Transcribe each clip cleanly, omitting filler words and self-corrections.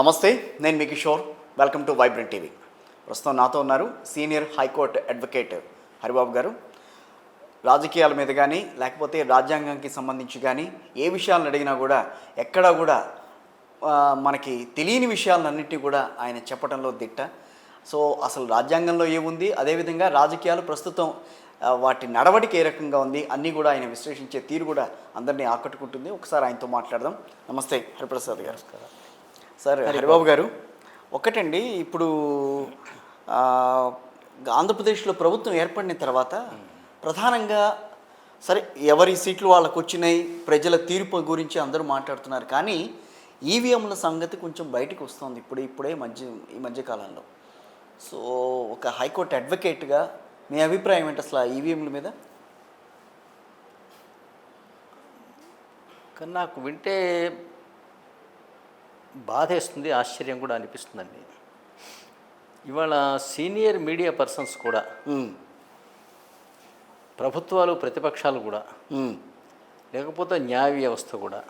నమస్తే, నేను మీ Kishore. Welcome to vibrant TV. ప్రస్తుతం నాతో ఉన్నారు సీనియర్ హైకోర్టు అడ్వకేట్ హరిబాబు గారు. రాజకీయాల మీద కానీ లేకపోతే రాజ్యాంగానికి సంబంధించి కానీ ఏ విషయాలను అడిగినా కూడా ఎక్కడా కూడా మనకి తెలియని విషయాలన్నింటినీ కూడా ఆయన చెప్పడంలో దిట్ట. సో అసలు రాజ్యాంగంలో ఏముంది, అదేవిధంగా రాజకీయాలు ప్రస్తుతం వాటి నడవడిక ఏ రకంగా ఉంది అన్నీ కూడా ఆయన విశ్లేషించే తీరు కూడా అందరినీ ఆకట్టుకుంటుంది. ఒకసారి ఆయనతో మాట్లాడదాం. నమస్తే హరిప్రసాద్ గారు. సార్, హరిబాబు గారు, ఒకటండి, ఇప్పుడు ఆంధ్రప్రదేశ్లో ప్రభుత్వం ఏర్పడిన తర్వాత ప్రధానంగా సరే ఎవరి సీట్లు వాళ్ళకు వచ్చినాయి, ప్రజల తీర్పు గురించి అందరూ మాట్లాడుతున్నారు. కానీ ఈవీఎంల సంగతి కొంచెం బయటకు వస్తుంది ఇప్పుడే ఈ మధ్యకాలంలో. సో ఒక హైకోర్టు అడ్వకేట్గా మీ అభిప్రాయం ఏంటి అసలు ఈవీఎంల మీద? కానీ నాకు వింటే బాధేస్తుంది, ఆశ్చర్యం కూడా అనిపిస్తుందండి. ఇవాళ సీనియర్ మీడియా పర్సన్స్ కూడా, ప్రభుత్వాలు ప్రతిపక్షాలు కూడా, లేకపోతే న్యాయ వ్యవస్థ కూడా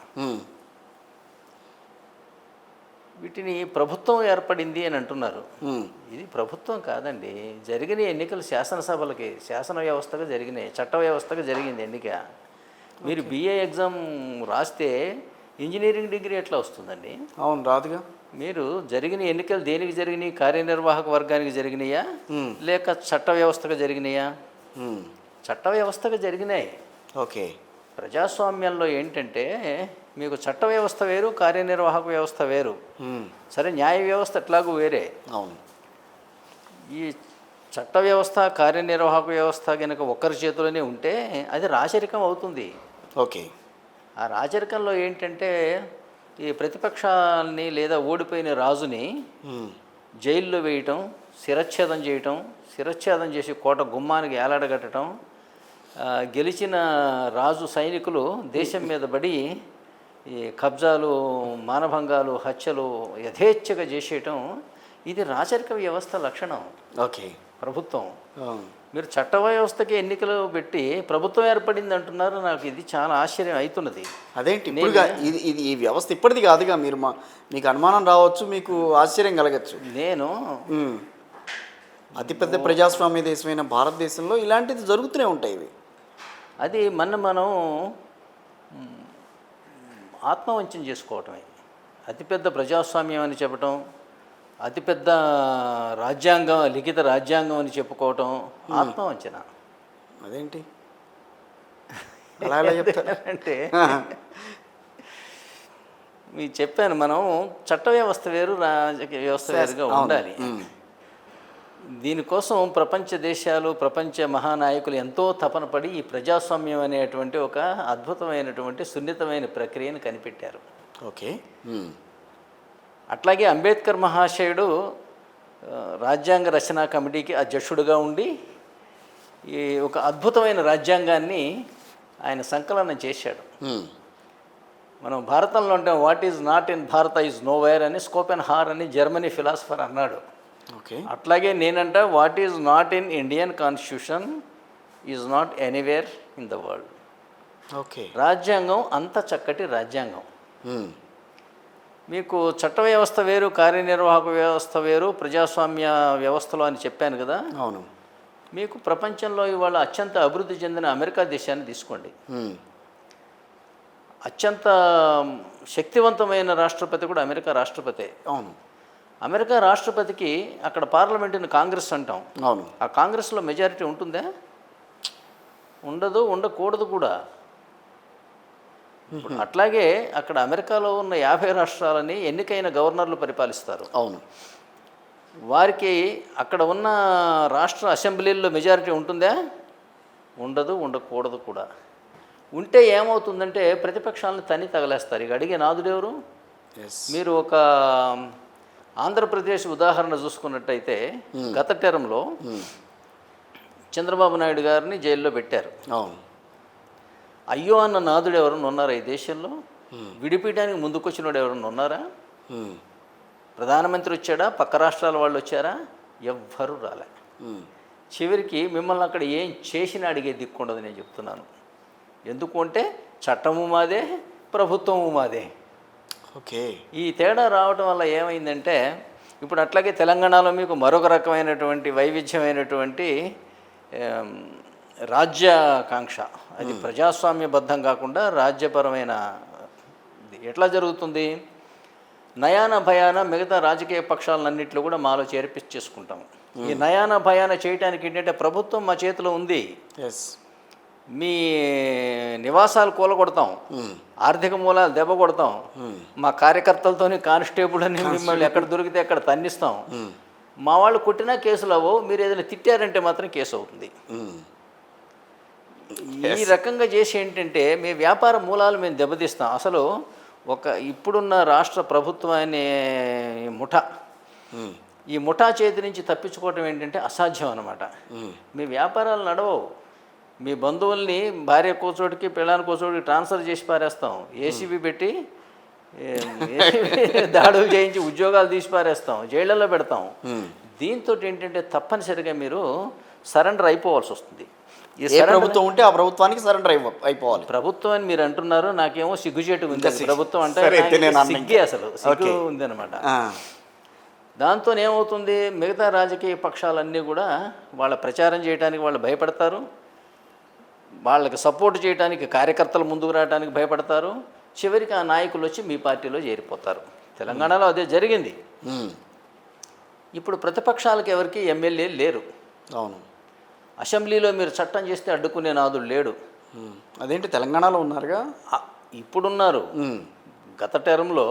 వీటిని ప్రభుత్వం ఏర్పడింది అని అంటున్నారు. ఇది ప్రభుత్వం కాదండి. జరిగిన ఎన్నికలు శాసనసభలకి, శాసన వ్యవస్థగా జరిగినాయి, చట్ట వ్యవస్థగా జరిగింది ఎన్నిక. మీరు BA ఎగ్జామ్ రాస్తే ఇంజనీరింగ్ డిగ్రీ ఎట్లా వస్తుందండి? అవును, రాదుగా. మీరు జరిగిన ఎన్నికలు దేనికి జరిగినాయి? కార్యనిర్వాహక వర్గానికి జరిగినాయా లేక చట్ట వ్యవస్థగా జరిగినాయా? చట్ట వ్యవస్థగా జరిగినాయి. ఓకే. ప్రజాస్వామ్యంలో ఏంటంటే మీకు చట్ట వ్యవస్థ వేరు, కార్యనిర్వాహక వ్యవస్థ వేరు. సరే, న్యాయ వ్యవస్థ ఎట్లాగూ వేరే. అవును. ఈ చట్ట వ్యవస్థ, కార్యనిర్వాహక వ్యవస్థ కనుక ఒకరి చేతిలోనే ఉంటే అది రాచరికం అవుతుంది. ఓకే. ఆ రాజరికంలో ఏంటంటే ఈ ప్రతిపక్షాలని లేదా ఓడిపోయిన రాజుని జైల్లో వేయటం, శిరచ్ఛేదం చేసి కోట గుమ్మానికి ఏలాడగట్టడం, గెలిచిన రాజు సైనికులు దేశం మీద పడి ఈ కబ్జాలు, మానభంగాలు, హత్యలు యథేచ్ఛగా చేసేయటం, ఇది రాచరిక వ్యవస్థ లక్షణం. ఓకే. ప్రభుత్వం మీరు చట్ట వ్యవస్థకి ఎన్నికలు పెట్టి ప్రభుత్వం ఏర్పడింది అంటున్నారు. నాకు ఇది చాలా ఆశ్చర్యం అవుతున్నది. అదేంటి ఇది ఈ వ్యవస్థ ఇప్పటిది కాదుగా. మీకు అనుమానం రావచ్చు, మీకు ఆశ్చర్యం కలగచ్చు. నేను అతిపెద్ద ప్రజాస్వామ్య దేశమైన భారతదేశంలో ఇలాంటిది జరుగుతూనే ఉంటాయి. ఇవి అది మనం ఆత్మవంచన చేసుకోవటమే. అతిపెద్ద ప్రజాస్వామ్యం అని చెప్పటం, అతిపెద్ద రాజ్యాంగం, లిఖిత రాజ్యాంగం అని చెప్పుకోవటం ఆత్మవంచన. అదేంటి అలా చెప్తారు అంటే మీకు చెప్పాను, మనం చట్ట వ్యవస్థ వేరు, రాజకీయ వ్యవస్థ వేరుగా ఉండాలి. దీనికోసం ప్రపంచ దేశాలు, ప్రపంచ మహానాయకులు ఎంతో తపన పడి ఈ ప్రజాస్వామ్యం అనేటువంటి ఒక అద్భుతమైనటువంటి సున్నితమైన ప్రక్రియను కనిపెట్టారు. ఓకే. అట్లాగే అంబేద్కర్ మహాశయుడు రాజ్యాంగ రచనా కమిటీకి అధ్యక్షుడుగా ఉండి ఈ ఒక అద్భుతమైన రాజ్యాంగాన్ని ఆయన సంకలనం చేశాడు. మనం భారతంలో అంటే what is not in Bharata is nowhere అని స్కోపెన్హార్ అని జర్మనీ ఫిలాసఫర్ అన్నాడు. ఓకే. అట్లాగే నేనంట what is not in Indian constitution is not anywhere in the world. Okay. రాజ్యాంగం అంత చక్కటి రాజ్యాంగం. మీకు చట్ట వ్యవస్థ వేరు, కార్యనిర్వాహక వ్యవస్థ వేరు, ప్రజాస్వామ్య వ్యవస్థలో అని చెప్పాను కదా. అవును. మీకు ప్రపంచంలో ఇవాళ అత్యంత అభివృద్ధి చెందిన అమెరికా దేశాన్ని తీసుకోండి. అత్యంత శక్తివంతమైన రాష్ట్రపతి కూడా అమెరికా రాష్ట్రపతి. అవును. అమెరికా రాష్ట్రపతికి అక్కడ పార్లమెంటుని కాంగ్రెస్ అంటాం. అవును. ఆ కాంగ్రెస్లో మెజారిటీ ఉంటుందా? ఉండదు, ఉండకూడదు కూడా. అట్లాగే అక్కడ అమెరికాలో ఉన్న 50 రాష్ట్రాలని ఎన్నికైన గవర్నర్లు పరిపాలిస్తారు. అవును. వారికి అక్కడ ఉన్న రాష్ట్ర అసెంబ్లీల్లో మెజారిటీ ఉంటుందా? ఉండదు, ఉండకూడదు కూడా. ఉంటే ఏమవుతుందంటే ప్రతిపక్షాలను తన్ని తగలేస్తారు. ఇక అడిగే నాదుడెవరు? మీరు ఒక ఆంధ్రప్రదేశ్ ఉదాహరణ చూసుకున్నట్టయితే గత టర్మ్లో చంద్రబాబు నాయుడు గారిని జైల్లో పెట్టారు. అవును. అయ్యో అన్న నాదుడు ఎవరన్నా ఉన్నారా ఈ దేశంలో? విడిపించడానికి ముందుకొచ్చినోడు ఎవరన్నా ఉన్నారా? ప్రధానమంత్రి వచ్చాడా? పక్క రాష్ట్రాల వాళ్ళు వచ్చారా? ఎవ్వరూ రాలే. చివరికి మిమ్మల్ని అక్కడ ఏం చేసినా అడిగే దిక్కుండదు. నేను చెప్తున్నాను. ఎందుకు అంటే చట్టము మాదే, ప్రభుత్వము మాదే. ఓకే. ఈ తేడా రావటం వల్ల ఏమైందంటే ఇప్పుడు అట్లాగే తెలంగాణలో మీకు మరొక రకమైనటువంటి వైవిధ్యమైనటువంటి ఆమ్, రాజ్యాకాంక్ష, అది ప్రజాస్వామ్యబద్ధం కాకుండా రాజ్యపరమైన ఇది ఎట్లా జరుగుతుంది? నయాన భయాన మిగతా రాజకీయ పక్షాలన్నింటిలో కూడా మాలో చేర్పించేసుకుంటాం. ఈ నయాన భయాన చేయడానికి ఏంటంటే ప్రభుత్వం మా చేతిలో ఉంది, ఎస్, మీ నివాసాలు కూలగొడతాం, ఆర్థిక మూలాలు దెబ్బ కొడతాం, మా కార్యకర్తలతోని కానిస్టేబుల్ అని మిమ్మల్ని ఎక్కడ దొరికితే అక్కడ తన్నిస్తాం, మా వాళ్ళు కొట్టినా కేసులు అవ్వవు, మీరు ఏదైనా తిట్టారంటే మాత్రం కేసు అవుతుంది. ఈ రకంగా చేసి ఏంటంటే మీ వ్యాపార మూలాలు మేము దెబ్బతీస్తాం. అసలు ఇప్పుడున్న రాష్ట్ర ప్రభుత్వాన్ని ముఠా, ఈ ముఠా చేతి నుంచి తప్పించుకోవటం ఏంటంటే అసాధ్యం అన్నమాట. మీ వ్యాపారాలు నడవవు. మీ బంధువుల్ని భార్య కోచోటికి పిల్లాని కోచోటికి ట్రాన్స్ఫర్ చేసి పారేస్తాం, ఏసీబీ పెట్టి దాడులు చేయించి ఉద్యోగాలు తీసి పారేస్తాం, జైళ్ళల్లో పెడతాం. దీంతో ఏంటంటే తప్పనిసరిగా మీరు సరెండర్ అయిపోవాల్సి వస్తుంది. ఏ ప్రభుత్వం ఉంటే ఆ ప్రభుత్వానికి సరెండర్ అయిపోవాలి. ప్రభుత్వం అని మీరు అంటున్నారు, నాకేమో సిగ్గుచేటు ఉంది. ప్రభుత్వం అంటే సిగ్గే, అసలు సిగ్గు ఉందన్నమాట. దాంతో ఏమవుతుంది, మిగతా రాజకీయ పక్షాలన్నీ కూడా వాళ్ళ ప్రచారం చేయడానికి వాళ్ళు భయపడతారు, వాళ్ళకి సపోర్ట్ చేయడానికి కార్యకర్తలు ముందుకు రావడానికి భయపడతారు. చివరికి ఆ నాయకులు వచ్చి మీ పార్టీలో చేరిపోతారు. తెలంగాణలో అదే జరిగింది. ఇప్పుడు ప్రతిపక్షాలకు ఎవరికి ఎమ్మెల్యేలు లేరు. అవును. అసెంబ్లీలో మీరు చట్టం చేస్తే అడ్డుకునే నాదుడు లేడు. అదేంటి, తెలంగాణలో ఉన్నారుగా? ఇప్పుడున్నారు, గత టర్మ్లో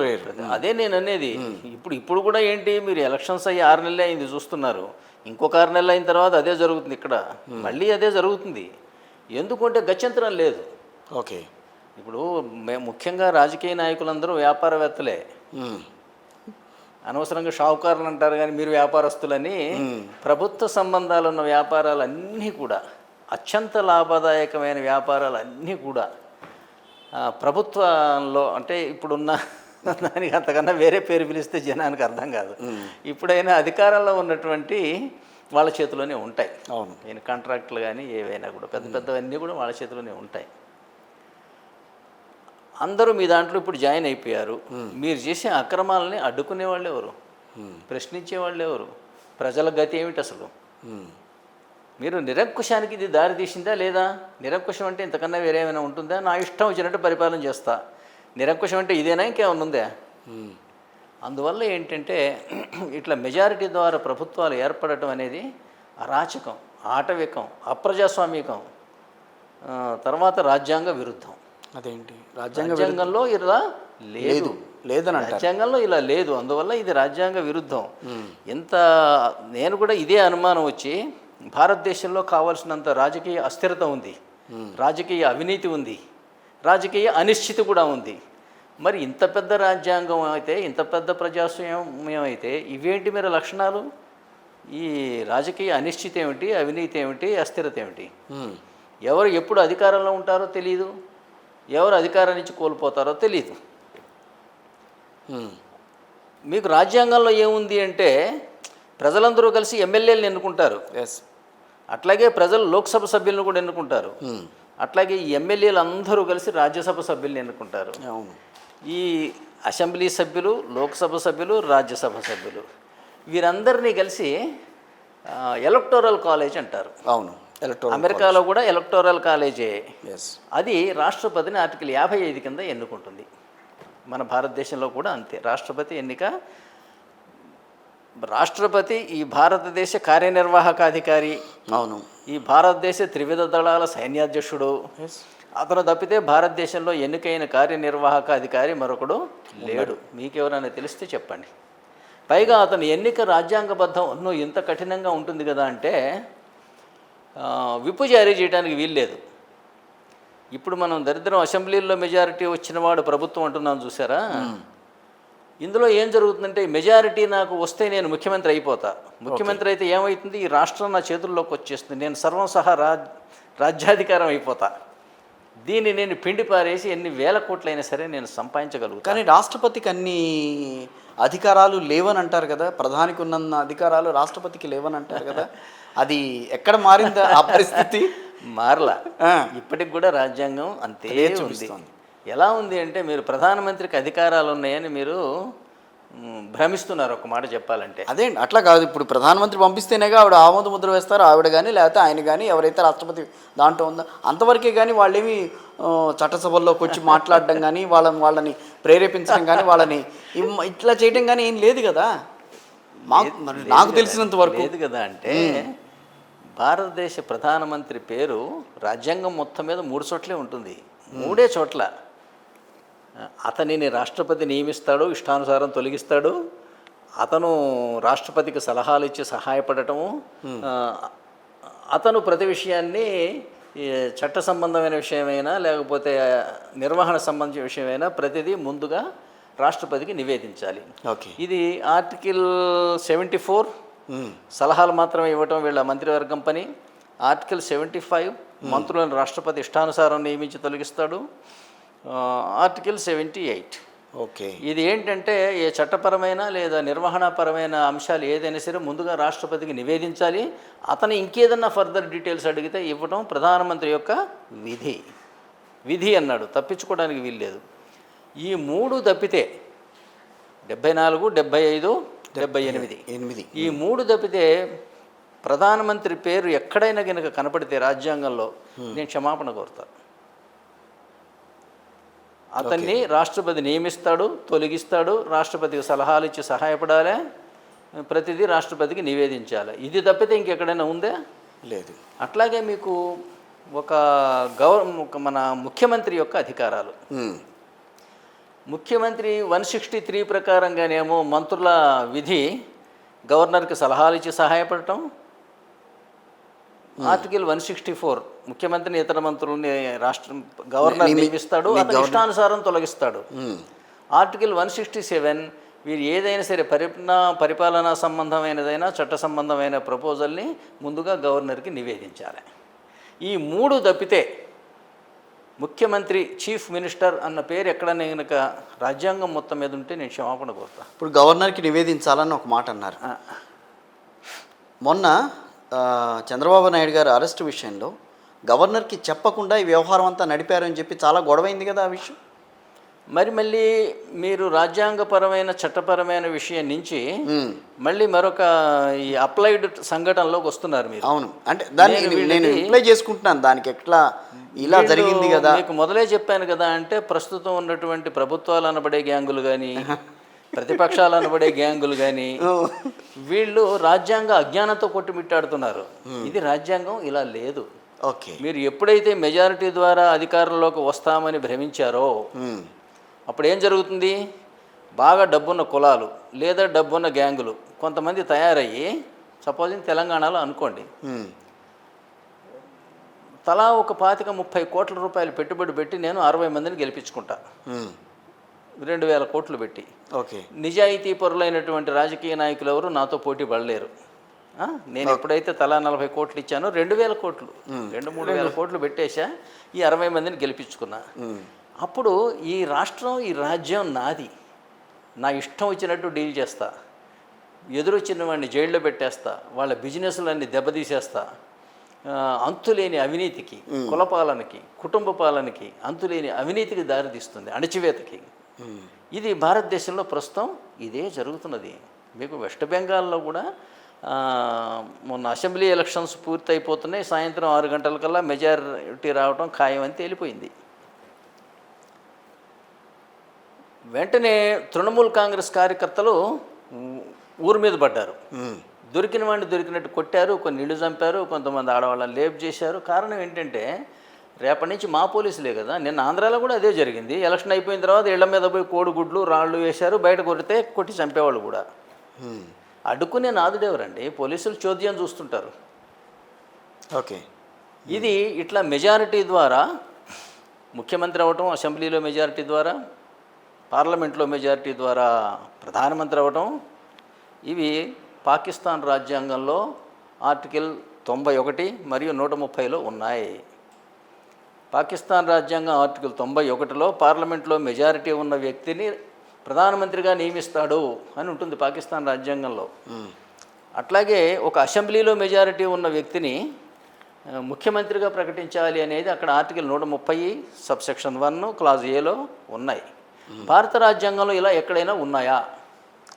లేరు. అదే నేను అనేది. ఇప్పుడు కూడా ఏంటి, మీరు ఎలక్షన్స్ అయ్యి 6 నెలలే అయింది చూస్తున్నారు. ఇంకొక 6 నెలలు అయిన తర్వాత అదే జరుగుతుంది. ఇక్కడ మళ్ళీ అదే జరుగుతుంది. ఎందుకంటే గత్యంతరం లేదు. ఓకే. ఇప్పుడు ముఖ్యంగా రాజకీయ నాయకులందరూ వ్యాపారవేత్తలే. అనవసరంగా షావుకారులు అంటారు కానీ మీరు వ్యాపారస్తులని. ప్రభుత్వ సంబంధాలు ఉన్న వ్యాపారాలన్నీ కూడా, అత్యంత లాభదాయకమైన వ్యాపారాలన్నీ కూడా ప్రభుత్వంలో, అంటే ఇప్పుడున్న దానికి అంతకన్నా వేరే పేరు పిలిస్తే జనానికి అర్థం కాదు. ఇప్పుడైనా అధికారంలో ఉన్నటువంటి వాళ్ళ చేతిలోనే ఉంటాయి. అవును. నేను కాంట్రాక్టులు కానీ ఏవైనా కూడా పెద్ద పెద్దవన్నీ కూడా వాళ్ళ చేతిలోనే ఉంటాయి. అందరూ మీ దాంట్లో ఇప్పుడు జాయిన్ అయిపోయారు. మీరు చేసే అక్రమాలని అడ్డుకునే వాళ్ళు ఎవరు? ప్రశ్నించే వాళ్ళు ఎవరు? ప్రజల గతి ఏమిటి అసలు? మీరు నిరంకుశానికి ఇది దారి తీసిందా లేదా? నిరంకుశం అంటే ఇంతకన్నా వేరే ఏమైనా ఉంటుందా? నా ఇష్టం వచ్చినట్టు పరిపాలన చేస్తా, నిరంకుశం అంటే ఇదేనా, ఇంకేమైనా ఉందా? అందువల్ల ఏంటంటే ఇట్లా మెజారిటీ ద్వారా ప్రభుత్వాలు ఏర్పడటం అనేది అరాచకం, ఆటవికం, అప్రజాస్వామికం, తర్వాత రాజ్యాంగ విరుద్ధం. అదేంటి, రాజ్యాంగంలో ఇలా లేదు, రాజ్యాంగంలో ఇలా లేదు. అందువల్ల ఇది రాజ్యాంగ విరుద్ధం. నేను కూడా ఇదే అనుమానం వచ్చి, భారతదేశంలో కావాల్సినంత రాజకీయ అస్థిరత ఉంది, రాజకీయ అవినీతి ఉంది, రాజకీయ అనిశ్చితి కూడా ఉంది. మరి ఇంత పెద్ద రాజ్యాంగం అయితే, ఇంత పెద్ద ప్రజాస్వామ్యం అయితే ఇవేంటి మీరు లక్షణాలు? ఈ రాజకీయ అనిశ్చితి ఏమిటి, అవినీతి ఏమిటి, అస్థిరత ఏమిటి? ఎవరు ఎప్పుడు అధికారంలో ఉంటారో తెలియదు, ఎవరు అధికారం నుంచి కోల్పోతారో తెలియదు. మీకు రాజ్యాంగంలో ఏముంది అంటే ప్రజలందరూ కలిసి ఎమ్మెల్యేలను ఎన్నుకుంటారు. అట్లాగే ప్రజలు లోక్సభ సభ్యులను కూడా ఎన్నుకుంటారు. అట్లాగే ఈ ఎమ్మెల్యేలు అందరూ కలిసి రాజ్యసభ సభ్యులను ఎన్నుకుంటారు. ఈ అసెంబ్లీ సభ్యులు, లోక్సభ సభ్యులు, రాజ్యసభ సభ్యులు వీరందరినీ కలిసి ఎలక్టోరల్ కాలేజ్ అంటారు. అవును. అమెరికాలో కూడా ఎలక్టోరల్ కాలేజే. అది రాష్ట్రపతిని ఆర్టికల్ 55 కింద ఎన్నుకుంటుంది. మన భారతదేశంలో కూడా అంతే. రాష్ట్రపతి ఎన్నిక, రాష్ట్రపతి ఈ భారతదేశ కార్యనిర్వాహకాధికారి. అవును. ఈ భారతదేశ త్రివిధ దళాల సైన్యాధ్యక్షుడు. అతను తప్పితే భారతదేశంలో ఎన్నికైన కార్యనిర్వాహక అధికారి మరొకడు లేడు. మీకెవరైనా తెలిస్తే చెప్పండి. పైగా అతని ఎన్నిక రాజ్యాంగబద్ధం. ఇంత కఠినంగా ఉంటుంది కదా అంటే విప్పు జారీ చేయడానికి వీల్లేదు. ఇప్పుడు మనం దరిద్రం అసెంబ్లీల్లో మెజారిటీ వచ్చినవాడు ప్రభుత్వం అంటున్నాను చూసారా? ఇందులో ఏం జరుగుతుందంటే మెజారిటీ నాకు వస్తే నేను ముఖ్యమంత్రి అయిపోతా. ముఖ్యమంత్రి అయితే ఏమవుతుంది, ఈ రాష్ట్రం నా చేతుల్లోకి వచ్చేస్తుంది, నేను సర్వం సహా రాజ్యాధికారం అయిపోతా. దీన్ని నేను పిండి పారేసి ఎన్ని వేల కోట్లైనా సరే నేను సంపాదించగలుగుతాను. కానీ రాష్ట్రపతికి అన్ని అధికారాలు లేవని అంటారు కదా, ప్రధానికి ఉన్న అధికారాలు రాష్ట్రపతికి లేవని అంటారు కదా, అది ఎక్కడ మారిందా ఆ పరిస్థితి? మారలా. ఇప్పటికి కూడా రాజ్యాంగం అంతే ఉంది. ఎలా ఉంది అంటే మీరు ప్రధానమంత్రికి అధికారాలు ఉన్నాయని మీరు భ్రమిస్తున్నారు ఒక మాట చెప్పాలంటే. అదే అట్లా కాదు, ఇప్పుడు ప్రధానమంత్రి పంపిస్తేనేగా ఆవిడ ఆమోద ముద్ర వేస్తారు, ఆవిడ కానీ లేకపోతే ఆయన కానీ ఎవరైతే రాష్ట్రపతి దాంట్లో ఉందో అంతవరకే. కానీ వాళ్ళేమి చట్టసభల్లోకి వచ్చి మాట్లాడడం కానీ వాళ్ళని ప్రేరేపించడం కానీ వాళ్ళని ఇట్లా చేయడం కానీ ఏం లేదు కదా నాకు తెలిసినంత వరకు. లేదు కదా అంటే భారతదేశ ప్రధానమంత్రి పేరు రాజ్యాంగం మొత్తం మీద 3 చోట్లే ఉంటుంది, 3 చోట్ల. అతనిని రాష్ట్రపతి నియమిస్తాడు, ఇష్టానుసారం తొలగిస్తాడు, అతను రాష్ట్రపతికి సలహాలు ఇచ్చి సహాయపడటము, అతను ప్రతి విషయాన్ని చట్ట సంబంధమైన విషయమైనా లేకపోతే నిర్వహణ సంబంధించిన విషయమైనా ప్రతిదీ ముందుగా రాష్ట్రపతికి నివేదించాలి. ఓకే, ఇది ఆర్టికల్ 74 సలహాలు మాత్రమే ఇవ్వటం వీళ్ళ మంత్రివర్గం పని. ఆర్టికల్ 75 మంత్రులను రాష్ట్రపతి ఇష్టానుసారం నియమించి తొలగిస్తాడు. ఆర్టికల్ 78 ఓకే, ఇది ఏంటంటే ఏ చట్టపరమైన లేదా నిర్వహణపరమైన అంశాలు ఏదైనా సరే ముందుగా రాష్ట్రపతికి నివేదించాలి. అతను ఇంకేదన్నా ఫర్దర్ డీటెయిల్స్ అడిగితే ఇవ్వటం ప్రధానమంత్రి యొక్క విధి అన్నాడు, తప్పించుకోవడానికి వీల్లేదు. ఈ 3 తప్పితే 74, 75, 78 ఈ 3 తప్పితే ప్రధానమంత్రి పేరు ఎక్కడైనా కనుక కనపడితే రాజ్యాంగంలో నేను క్షమాపణ కోరుతాను. అతన్ని రాష్ట్రపతి నియమిస్తాడు, తొలగిస్తాడు, రాష్ట్రపతికి సలహాలు ఇచ్చి సహాయపడాలి, ప్రతిదీ రాష్ట్రపతికి నివేదించాలి. ఇది తప్పితే ఇంకెక్కడైనా ఉందా? లేదు. అట్లాగే మీకు ఒక మన ముఖ్యమంత్రి యొక్క అధికారాలు. ముఖ్యమంత్రి 163 ప్రకారంగానేమో మంత్రుల విధి గవర్నర్కి సలహాలు ఇచ్చి సహాయపడటం. ఆర్టికల్ 164 ముఖ్యమంత్రిని ఇతర మంత్రులని గవర్నర్ నియమిస్తాడు, అతని ఇష్టానుసారం తొలగిస్తాడు. ఆర్టికల్ 167 వీరు ఏదైనా సరే పరిపాలనా సంబంధమైనదైనా చట్ట సంబంధమైన ప్రపోజల్ని ముందుగా గవర్నర్కి నివేదించాలి. ఈ 3 తప్పితే ముఖ్యమంత్రి చీఫ్ మినిస్టర్ అన్న పేరు ఎక్కడైనా కనుక రాజ్యాంగం మొత్తం మీద ఉంటే నేను క్షమాపణ కోరుతాను. ఇప్పుడు గవర్నర్కి నివేదించాలని ఒక మాట అన్నారు. మొన్న చంద్రబాబు నాయుడు గారు అరెస్ట్ విషయంలో గవర్నర్కి చెప్పకుండా ఈ వ్యవహారం అంతా నడిపారని చెప్పి చాలా గొడవైంది కదా ఆ విషయం. మళ్ళీ మీరు రాజ్యాంగపరమైన చట్టపరమైన విషయం నుంచి మళ్ళీ మరొక ఈ అప్లైడ్ సంఘటనలోకి వస్తున్నారు మీరు. అవును, అంటే దాన్ని నేను అప్లై చేసుకుంటున్నాను, దానికి ఎట్లా ఇలా జరిగింది కదా. మీకు మొదలే చెప్పాను కదా, అంటే ప్రస్తుతం ఉన్నటువంటి ప్రభుత్వాలు అనబడే గ్యాంగులు కానీ ప్రతిపక్షాలు అనబడే గ్యాంగులు కానీ వీళ్ళు రాజ్యాంగ అజ్ఞానంతో కొట్టుమిట్టాడుతున్నారు. ఇది రాజ్యాంగం ఇలా లేదు. ఓకే, మీరు ఎప్పుడైతే మెజారిటీ ద్వారా అధికారంలోకి వస్తామని భ్రమించారో అప్పుడు ఏం జరుగుతుంది? బాగా డబ్బున్న కులాలు లేదా డబ్బున్న గ్యాంగులు కొంతమంది తయారయ్యి, సపోజ్ తెలంగాణలో అనుకోండి, తలా ఒక 25-30 కోట్ల రూపాయలు పెట్టుబడి పెట్టి నేను 60 మందిని గెలిపించుకుంటా, 2000 కోట్లు పెట్టి. ఓకే, నిజాయితీ పరులైనటువంటి రాజకీయ నాయకులు ఎవరు నాతో పోటీ పడలేరు. నేను ఎప్పుడైతే తలా 40 కోట్లు ఇచ్చానో 2000 కోట్లు 2-3 కోట్లు పెట్టేశా, ఈ 60 మందిని గెలిపించుకున్నా. అప్పుడు ఈ రాష్ట్రం ఈ రాజ్యం నాది, నా ఇష్టం వచ్చినట్టు డీల్ చేస్తా, ఎదురొచ్చిన వాడిని జైల్లో పెట్టేస్తా, వాళ్ళ బిజినెస్లన్నీ దెబ్బతీసేస్తా, అంతులేని అవినీతికి, కులపాలనకి, కుటుంబ పాలనకి, అంతులేని అవినీతికి దారితీస్తుంది, అణచివేతకి. ఇది భారతదేశంలో ప్రస్తుతం ఇదే జరుగుతున్నది. మీకు వెస్ట్ బెంగాల్లో కూడా మొన్న అసెంబ్లీ ఎలక్షన్స్ పూర్తి అయిపోతున్నాయి, సాయంత్రం 6 గంటలకల్లా మెజారిటీ రావడం ఖాయమని తేలిపోయింది. వెంటనే తృణమూల్ కాంగ్రెస్ కార్యకర్తలు ఊరి మీద పడ్డారు, దొరికిన వాడిని దొరికినట్టు కొట్టారు, కొన్ని ఇళ్ళు చంపారు, కొంతమంది ఆడవాళ్ళని లేప్ చేశారు. కారణం ఏంటంటే రేపటి నుంచి మా పోలీసులే కదా. నిన్న ఆంధ్రాలో కూడా అదే జరిగింది. ఎలక్షన్ అయిపోయిన తర్వాత ఇళ్ల మీద పోయి కోడిగుడ్లు రాళ్ళు వేశారు, బయట కొడితే కొట్టి చంపేవాళ్ళు కూడా. అడ్డుకునే నాదుడెవరండి? పోలీసులు చోద్యం చూస్తుంటారు. ఓకే, ఇది ఇట్లా మెజారిటీ ద్వారా ముఖ్యమంత్రి అవ్వటం, అసెంబ్లీలో మెజారిటీ ద్వారా, పార్లమెంట్లో మెజారిటీ ద్వారా ప్రధానమంత్రి అవ్వటం, ఇవి పాకిస్తాన్ రాజ్యాంగంలో ఆర్టికల్ 91 మరియు 130లో ఉన్నాయి. పాకిస్తాన్ రాజ్యాంగం ఆర్టికల్ 91లో పార్లమెంట్లో మెజారిటీ ఉన్న వ్యక్తిని ప్రధానమంత్రిగా నియమిస్తాడు అని ఉంటుంది పాకిస్తాన్ రాజ్యాంగంలో. అట్లాగే ఒక అసెంబ్లీలో మెజారిటీ ఉన్న వ్యక్తిని ముఖ్యమంత్రిగా ప్రకటించాలి అనేది అక్కడ ఆర్టికల్ 130 సబ్సెక్షన్ 1 క్లాజ్ ఏలో ఉన్నాయి. భారత రాజ్యాంగంలో ఇలా ఎక్కడైనా ఉన్నాయా?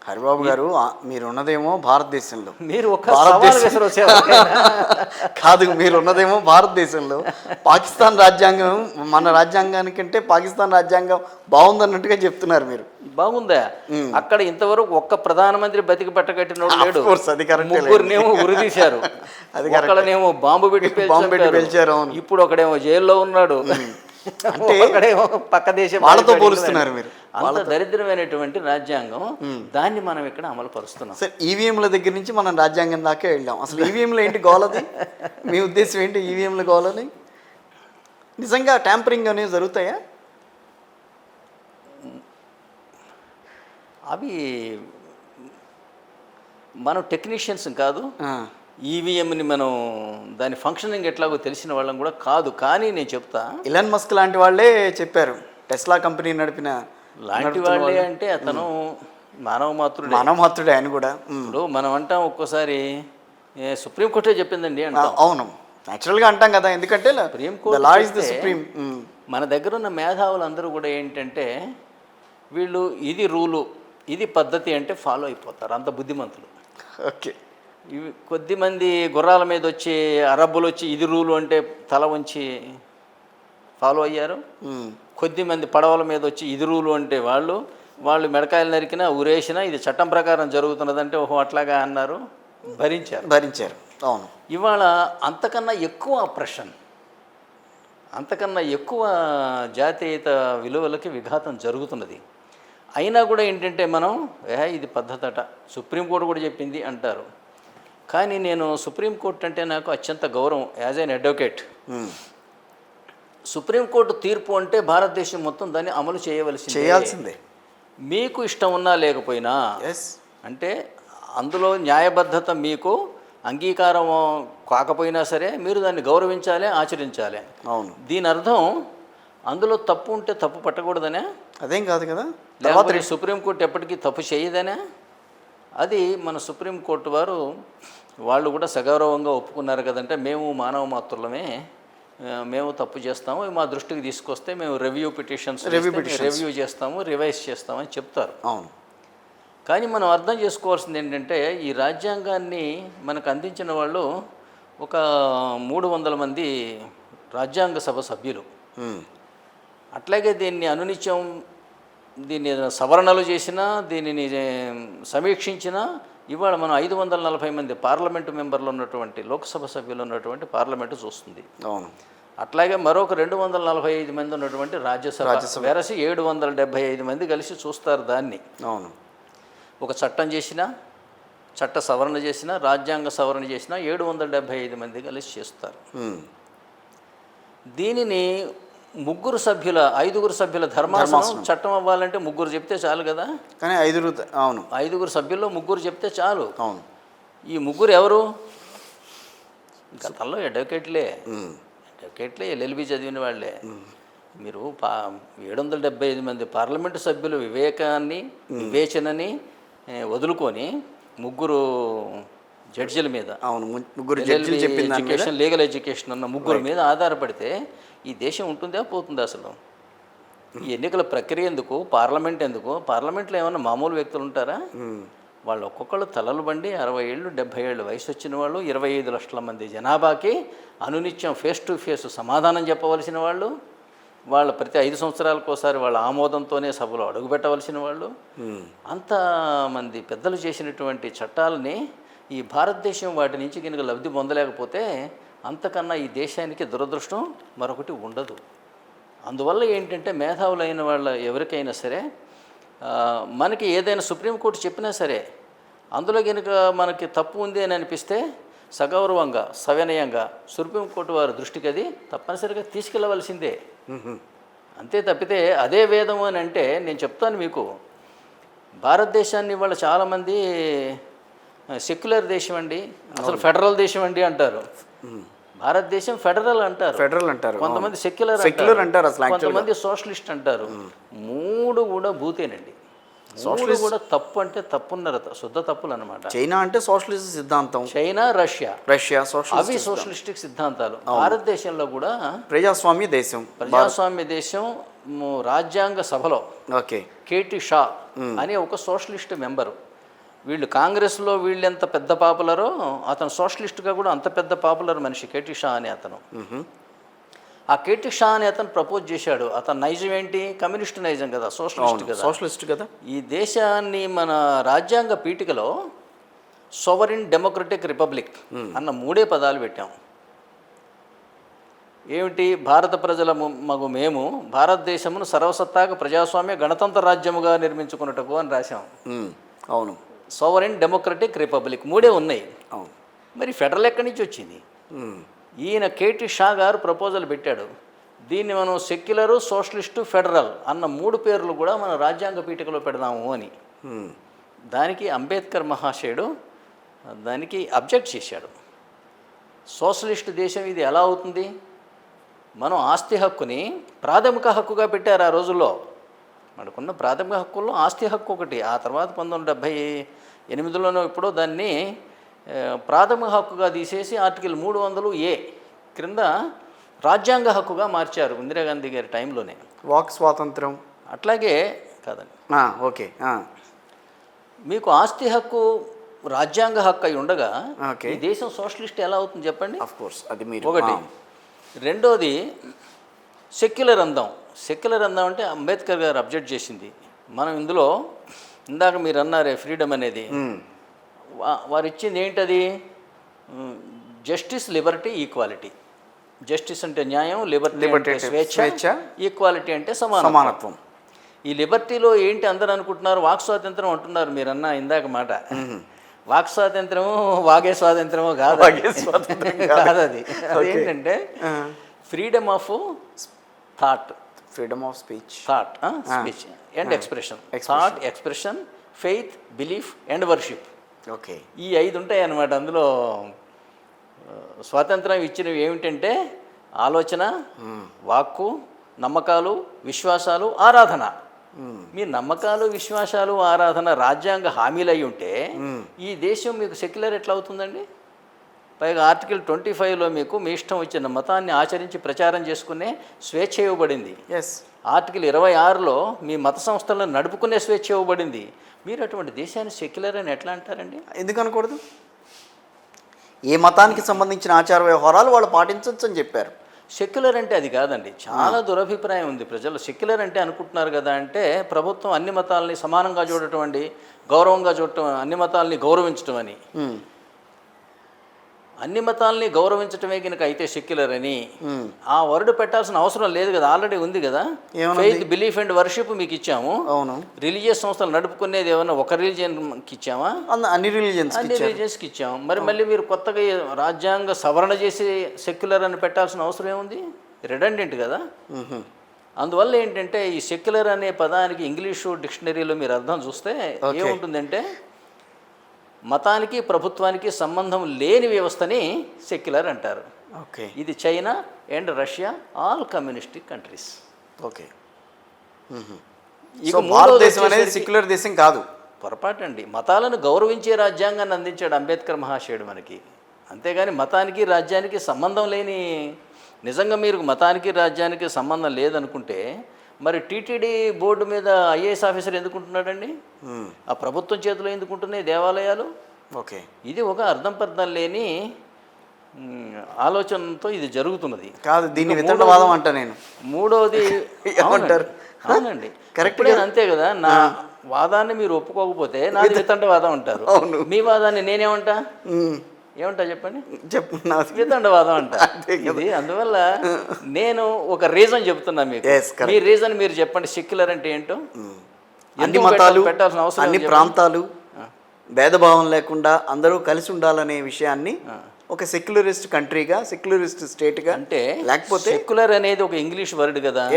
హరిబాబు గారు మీరు ఉన్నదేమో భారతదేశంలో, మీరు ఒక సవాల్ విసిరొచ్చారు. కాదు, మీరు ఉన్నదేమో భారతదేశంలో. పాకిస్తాన్ రాజ్యాంగం మన రాజ్యాంగానికంటే పాకిస్తాన్ రాజ్యాంగం బాగుందన్నట్టుగా చెప్తున్నారు మీరు. బాగుందా? అక్కడ ఇంతవరకు ఒక్క ప్రధానమంత్రి బతికి పట్టగట్టినోడు లేడు. అది ముగ్గురునేమో ఉరిదీశారు, ఒకళ్ళనేమో బాంబు పెట్టి పేల్చారు. ఇప్పుడు ఒకడేమో జైల్లో ఉన్నాడు, అంటే ఒకడేమో పక్క దేశం. వాళ్ళతో పోలుస్తున్నారు మీరు. అంత దరిద్రమైనటువంటి రాజ్యాంగం, దాన్ని మనం ఇక్కడ అమలు పరుస్తున్నాం. సార్, ఈవీఎంల దగ్గర నుంచి మనం రాజ్యాంగం దాకా వెళ్ళాం. అసలు ఈవీఎంలు ఏంటి గోలది? మీ ఉద్దేశం ఏంటి ఈవీఎంల గోలని? నిజంగా ట్యాంపరింగ్ అనేవి జరుగుతాయా? అవి మనం టెక్నీషియన్స్ కాదు, ఈవీఎంని మనం దాని ఫంక్షనింగ్ ఎట్లాగో తెలిసిన వాళ్ళం కూడా కాదు. కానీ నేను చెప్తా, ఇలాన్ మస్క్ లాంటి వాళ్ళే చెప్పారు, టెస్లా కంపెనీ నడిపిన లాంటి వాళ్ళే అంటే అతను మానవమాత్రుడే ఆయన కూడా. ఇప్పుడు మనం అంటాం ఒక్కోసారి సుప్రీంకోర్టే చెప్పిందండి అంటాం. అవును, న్యాచురల్గా అంటాం కదా, ఎందుకంటే సుప్రీం. మన దగ్గర ఉన్న మేధావులు అందరూ కూడా ఏంటంటే వీళ్ళు ఇది రూలు, ఇది పద్ధతి అంటే ఫాలో అయిపోతారు, అంత బుద్ధిమంతులు. ఓకే. ఇవి కొద్దిమంది గుర్రాల మీద వచ్చి అరబ్బులు వచ్చి ఇది రూలు అంటే తల వంచి ఫాలో అయ్యారు. కొద్దిమంది పడవల మీద వచ్చి ఇది రూలు అంటే వాళ్ళు మెడకాయలు నరికినా ఉరేసినా ఇది చట్టం ప్రకారం జరుగుతున్నదంటే ఓహో అట్లాగా అన్నారు, భరించారు. అవును. ఇవాళ అంతకన్నా ఎక్కువ ఆపరేషన్, అంతకన్నా ఎక్కువ జాతీయత విలువలకి విఘాతం జరుగుతున్నది. అయినా కూడా ఏంటంటే మనం ఇది పద్ధతట, సుప్రీంకోర్టు కూడా చెప్పింది అంటారు. కానీ నేను సుప్రీంకోర్టు అంటే నాకు అత్యంత గౌరవం యాజ్ ఎన్ అడ్వకేట్. సుప్రీంకోర్టు తీర్పు అంటే భారతదేశం మొత్తం దాన్ని అమలు చేయాల్సిందే. మీకు ఇష్టం ఉన్నా లేకపోయినా, అంటే అందులో న్యాయబద్ధత మీకు అంగీకారం కాకపోయినా సరే మీరు దాన్ని గౌరవించాలి, ఆచరించాలి. అవును. దీని అర్థం అందులో తప్పు ఉంటే తప్పు పట్టకూడదనే? అదేం కాదు కదా. లేకపోతే సుప్రీంకోర్టు ఎప్పటికీ తప్పు చేయదనే? అది మన సుప్రీంకోర్టు వాళ్ళు కూడా సగౌరవంగా ఒప్పుకున్నారు కదంటే, మేము మానవ మాత్రులమే, మేము తప్పు చేస్తాము, మా దృష్టికి తీసుకొస్తే మేము రివ్యూ చేస్తాము, రివైజ్ చేస్తామని చెప్తారు. అవును. కానీ మనం అర్థం చేసుకోవాల్సింది ఏంటంటే, ఈ రాజ్యాంగాన్ని మనకు అందించిన వాళ్ళు ఒక 300 మంది రాజ్యాంగ సభ సభ్యులు. అట్లాగే దీన్ని అనునిత్యం దీన్ని సవరణలు చేసినా, దీనిని సమీక్షించినా, ఇవాళ మనం 540 మంది పార్లమెంటు మెంబర్లు ఉన్నటువంటి, లోక్సభ సభ్యులు ఉన్నటువంటి పార్లమెంటు చూస్తుంది. అవును. అట్లాగే మరొక 245 మంది ఉన్నటువంటి రాజ్యసభ వెరసి 775 మంది కలిసి చూస్తారు దాన్ని. అవును. ఒక చట్టం చేసినా, చట్ట సవరణ చేసినా, రాజ్యాంగ సవరణ చేసినా 775 మంది కలిసి చేస్తారు. దీనిని 5 సభ్యుల ధర్మాసనం చట్టం అవ్వాలంటే 3 చెప్తే చాలు కదా. కానీ 5 సభ్యుల్లో 3 చెప్తే చాలు. అవును. ఈ 3 ఎవరు? గతంలో అడ్వకేట్లే, ఎల్ఎల్బి చదివిన వాళ్ళే. మీరు 775 మంది పార్లమెంటు సభ్యులు వివేచనని వదులుకొని 3 జడ్జిల మీద, లీగల్ ఎడ్యుకేషన్ అన్న 3 మీద ఆధారపడితే ఈ దేశం ఉంటుందా పోతుందా? అసలు ఈ ఎన్నికల ప్రక్రియ ఎందుకు, పార్లమెంట్ ఎందుకు? పార్లమెంట్లో ఏమన్నా మామూలు వ్యక్తులు ఉంటారా? వాళ్ళు ఒక్కొక్కళ్ళు తలలు బండి 60 ఏళ్ళు 70 ఏళ్ళు వయసు వచ్చిన వాళ్ళు, 25 లక్షల మంది జనాభాకి అనునిత్యం ఫేస్ టు ఫేస్ సమాధానం చెప్పవలసిన వాళ్ళు, వాళ్ళ ప్రతి 5 సంవత్సరాలకు ఒకసారి వాళ్ళ ఆమోదంతోనే సభలో అడుగుపెట్టవలసిన వాళ్ళు, అంతమంది పెద్దలు చేసినటువంటి చట్టాలని ఈ భారతదేశం వాటి నుంచి కనుక లబ్ధి పొందలేకపోతే అంతకన్నా ఈ దేశానికి దురదృష్టం మరొకటి ఉండదు. అందువల్ల ఏంటంటే మేధావులైన వాళ్ళ ఎవరికైనా సరే, మనకి ఏదైనా సుప్రీంకోర్టు చెప్పినా సరే అందులో కనుక మనకి తప్పు ఉంది అని అనిపిస్తే సగౌరవంగా, సవినయంగా సుప్రీంకోర్టు వారి దృష్టికి అది తప్పనిసరిగా తీసుకెళ్ళవలసిందే. అంతే తప్పితే అదే వేదం అని అంటే, నేను చెప్తాను మీకు, భారతదేశాన్ని ఇవాళ చాలామంది సెక్యులర్ దేశం అండి, అసలు ఫెడరల్ దేశం అండి అంటారు. భారతదేశం ఫెడరల్ అంటారు, కొంతమంది సెక్యులర్ అంటారు, కొంతమంది సోషలిస్ట్ అంటారు. 3 కూడా భూతేనండి. మూడు కూడా తప్పు అంటే తప్పున్నారు, శుద్ధ తప్పులు అనమాట. చైనా అంటే సోషలిస్ట్ సిద్ధాంతం, చైనా, రష్యా అవి సోషలిస్ట్ సోషలిస్టిక్ సిద్ధాంతాలు. భారతదేశంలో కూడా ప్రజాస్వామ్య దేశం, ప్రజాస్వామ్య దేశం. రాజ్యాంగ సభలో ఓకే కేటీ షా అనే ఒక సోషలిస్ట్ మెంబరు. వీళ్ళు కాంగ్రెస్లో వీళ్ళు ఎంత పెద్ద పాపులరో అతను సోషలిస్ట్గా కూడా అంత పెద్ద పాపులర్ మనిషి కేటీ షా అనే అతను. ఆ కేటీ షా అని అతను ప్రపోజ్ చేశాడు. అతను నైజం ఏంటి? కమ్యూనిస్ట్ నైజం కదా, సోషలిస్ట్ కదా. ఈ దేశాన్ని మన రాజ్యాంగ పీఠికలో సోవరిన్ డెమోక్రటిక్ రిపబ్లిక్ అన్న 3 పదాలు పెట్టాం. ఏమిటి? భారత ప్రజల మగు మేము భారతదేశమును సర్వసత్తాక ప్రజాస్వామ్య గణతంత్ర రాజ్యముగా నిర్మించుకున్నట్టుకు అని రాశాం. అవును, సోవరిన్ డెమోక్రటిక్ రిపబ్లిక్ 3 ఉన్నాయి. అవును. మరి ఫెడరల్ ఎక్కడి నుంచి వచ్చింది? ఈయన కేటీ షా గారు ప్రపోజల్ పెట్టాడు. దీన్ని మనం సెక్యులరు, సోషలిస్టు, ఫెడరల్ అన్న 3 పేర్లు కూడా మన రాజ్యాంగ పీఠికలో పెడదాము అని. దానికి అంబేద్కర్ మహాశయుడు దానికి అబ్జెక్ట్ చేశాడు. సోషలిస్ట్ దేశం ఇది ఎలా అవుతుంది? మనం ఆస్తి హక్కుని ప్రాథమిక హక్కుగా పెట్టారు ఆ రోజుల్లో. మనకున్న ప్రాథమిక హక్కుల్లో ఆస్తి హక్కు ఒకటి. ఆ తర్వాత 1978లోనో ఇప్పుడు దాన్ని ప్రాథమిక హక్కుగా తీసేసి ఆర్టికల్ 300A క్రింద రాజ్యాంగ హక్కుగా మార్చారు ఇందిరాగాంధీ గారి టైంలోనే. వాక్ స్వాతంత్రం అట్లాగే కాదండి, ఓకే. మీకు ఆస్తి హక్కు రాజ్యాంగ హక్కు అయి ఉండగా ఈ దేశం సోషలిస్ట్ ఎలా అవుతుంది చెప్పండి? కోర్స్ అది మీరు ఒకటి. రెండోది సెక్యులర్ అందాం. సెక్యులర్ అందాం అంటే అంబేద్కర్ గారు అబ్జెక్ట్ చేసింది. మనం ఇందులో ఇందాక మీరు అన్నారే ఫ్రీడమ్ అనేది, వారు ఇచ్చింది ఏంటది? Justice, Liberty, equality. జస్టిస్ అంటే న్యాయం, లిబర్టీ అంటే స్వేచ్ఛ, ఈక్వాలిటీ అంటే సమానత్వం. ఈ లిబర్టీలో ఏంటి అందరూ అనుకుంటున్నారు? వాక్ స్వాతంత్రం అంటున్నారు. మీరు అన్న ఇందాక మాట, వాక్ స్వాతంత్రము వాగే స్వాతంత్రము కాదు, కాదు. అది అదేంటంటే freedom of thought, freedom of speech and expression. Thought, expression, faith, belief and worship. Okay, ఈ 5 ఉంటాయి అన్నమాట. అందులో స్వాతంత్రం ఇచ్చినవి ఏమిటంటే ఆలోచన, వాక్కు, నమ్మకాలు, విశ్వాసాలు, ఆరాధన. మీ నమ్మకాలు, విశ్వాసాలు, ఆరాధన రాజ్యాంగ హామీలు అయి ఉంటే ఈ దేశం మీకు సెక్యులర్ ఎట్లా అవుతుందండి? పైగా ఆర్టికల్ 25లో మీకు మీ ఇష్టం వచ్చిన మతాన్ని ఆచరించి ప్రచారం చేసుకునే స్వేచ్ఛ ఇవ్వబడింది. ఆర్టికల్ 26లో మీ మత సంస్థలను నడుపుకునే స్వేచ్ఛ ఇవ్వబడింది. మీరు అటువంటి దేశాన్ని సెక్యులర్ అని ఎట్లా అంటారండి? ఎందుకు అనకూడదు? ఏ మతానికి సంబంధించిన ఆచార వ్యవహారాలు వాళ్ళు పాటించవచ్చు అని చెప్పారు. సెక్యులర్ అంటే అది కాదండి. చాలా దురభిప్రాయం ఉంది ప్రజలు. సెక్యులర్ అంటే అనుకుంటున్నారు కదా, అంటే ప్రభుత్వం అన్ని మతాలని సమానంగా చూడటం అండి, గౌరవంగా చూడటం, అన్ని మతాలని గౌరవించటం అని. అన్ని మతాలని గౌరవించటమే కనుక అయితే సెక్యులర్ అని ఆ వర్డ్ పెట్టాల్సిన అవసరం లేదు కదా, ఆల్రెడీ ఉంది కదా. ఫెయిత్, బిలీఫ్ అండ్ వర్షిప్ మీకు ఇచ్చాము. అవును. రిలీజియస్ సంస్థలు నడుపుకునేది ఏమన్నా ఒక రిలీజియన్కి ఇచ్చామా? అన్ని రిలీజియన్స్కి ఇచ్చాము. మరి మళ్ళీ మీరు కొత్తగా రాజ్యాంగ సవరణ చేసి సెక్యులర్ అని పెట్టాల్సిన అవసరం ఏముంది? రిడెండెంట్ కదా. అందువల్ల ఏంటంటే ఈ సెక్యులర్ అనే పదానికి ఇంగ్లీషు డిక్షనరీలో మీరు అర్థం చూస్తే ఏముంటుందంటే మతానికి ప్రభుత్వానికి సంబంధం లేని వ్యవస్థని సెక్యులర్ అంటారు. ఓకే, ఇది China and Russia, all communistic countries. Okay, భారతదేశం అనేది సెక్యులర్ దేశం కాదు. పొరపాటు అండి. మతాలను గౌరవించే రాజ్యాంగాన్ని అందించాడు అంబేద్కర్ మహాశయుడు మనకి. అంతేగాని మతానికి రాజ్యానికి సంబంధం లేని, నిజంగా మీరు మతానికి రాజ్యానికి సంబంధం లేదనుకుంటే మరి టీటీడీ బోర్డు మీద ఐఏఎస్ ఆఫీసర్ ఎందుకుంటున్నాడండి? ఆ ప్రభుత్వం చేతిలో ఎందుకుంటున్నాయి దేవాలయాలు? ఓకే, ఇది ఒక అర్థం పర్థం లేని ఆలోచనతో ఇది జరుగుతున్నది కాదు. దీన్ని వితండవాదం అంట నేను. మూడవది అవునండి, కరెక్ట్. అంతే కదా, నా వాదాన్ని మీరు ఒప్పుకోకపోతే నాది వితండవాదం అంటారు. మీ వాదాన్ని నేనేమంటా? ఏమంటా చెప్పండి? వితండవాదం అంట ఇది. అందువల్ల నేను ఒక రీజన్ చెప్తున్నా మీకు. మీ రీజన్ మీరు చెప్పండి. సెక్యులర్ అంటే ఏంటో, అన్ని మతాలు, పెట్టాల్సిన అవసరం, అన్ని ప్రాంతాలు భేదభావం లేకుండా అందరూ కలిసి ఉండాలనే విషయాన్ని ఒక సెక్యులరిస్ట్ కంట్రీగా, సెక్యులరిస్ట్ స్టేట్గా అంటే, లేకపోతే సెక్యులర్ అనేది ఒక ఇంగ్లీష్ వర్డ్ కదా.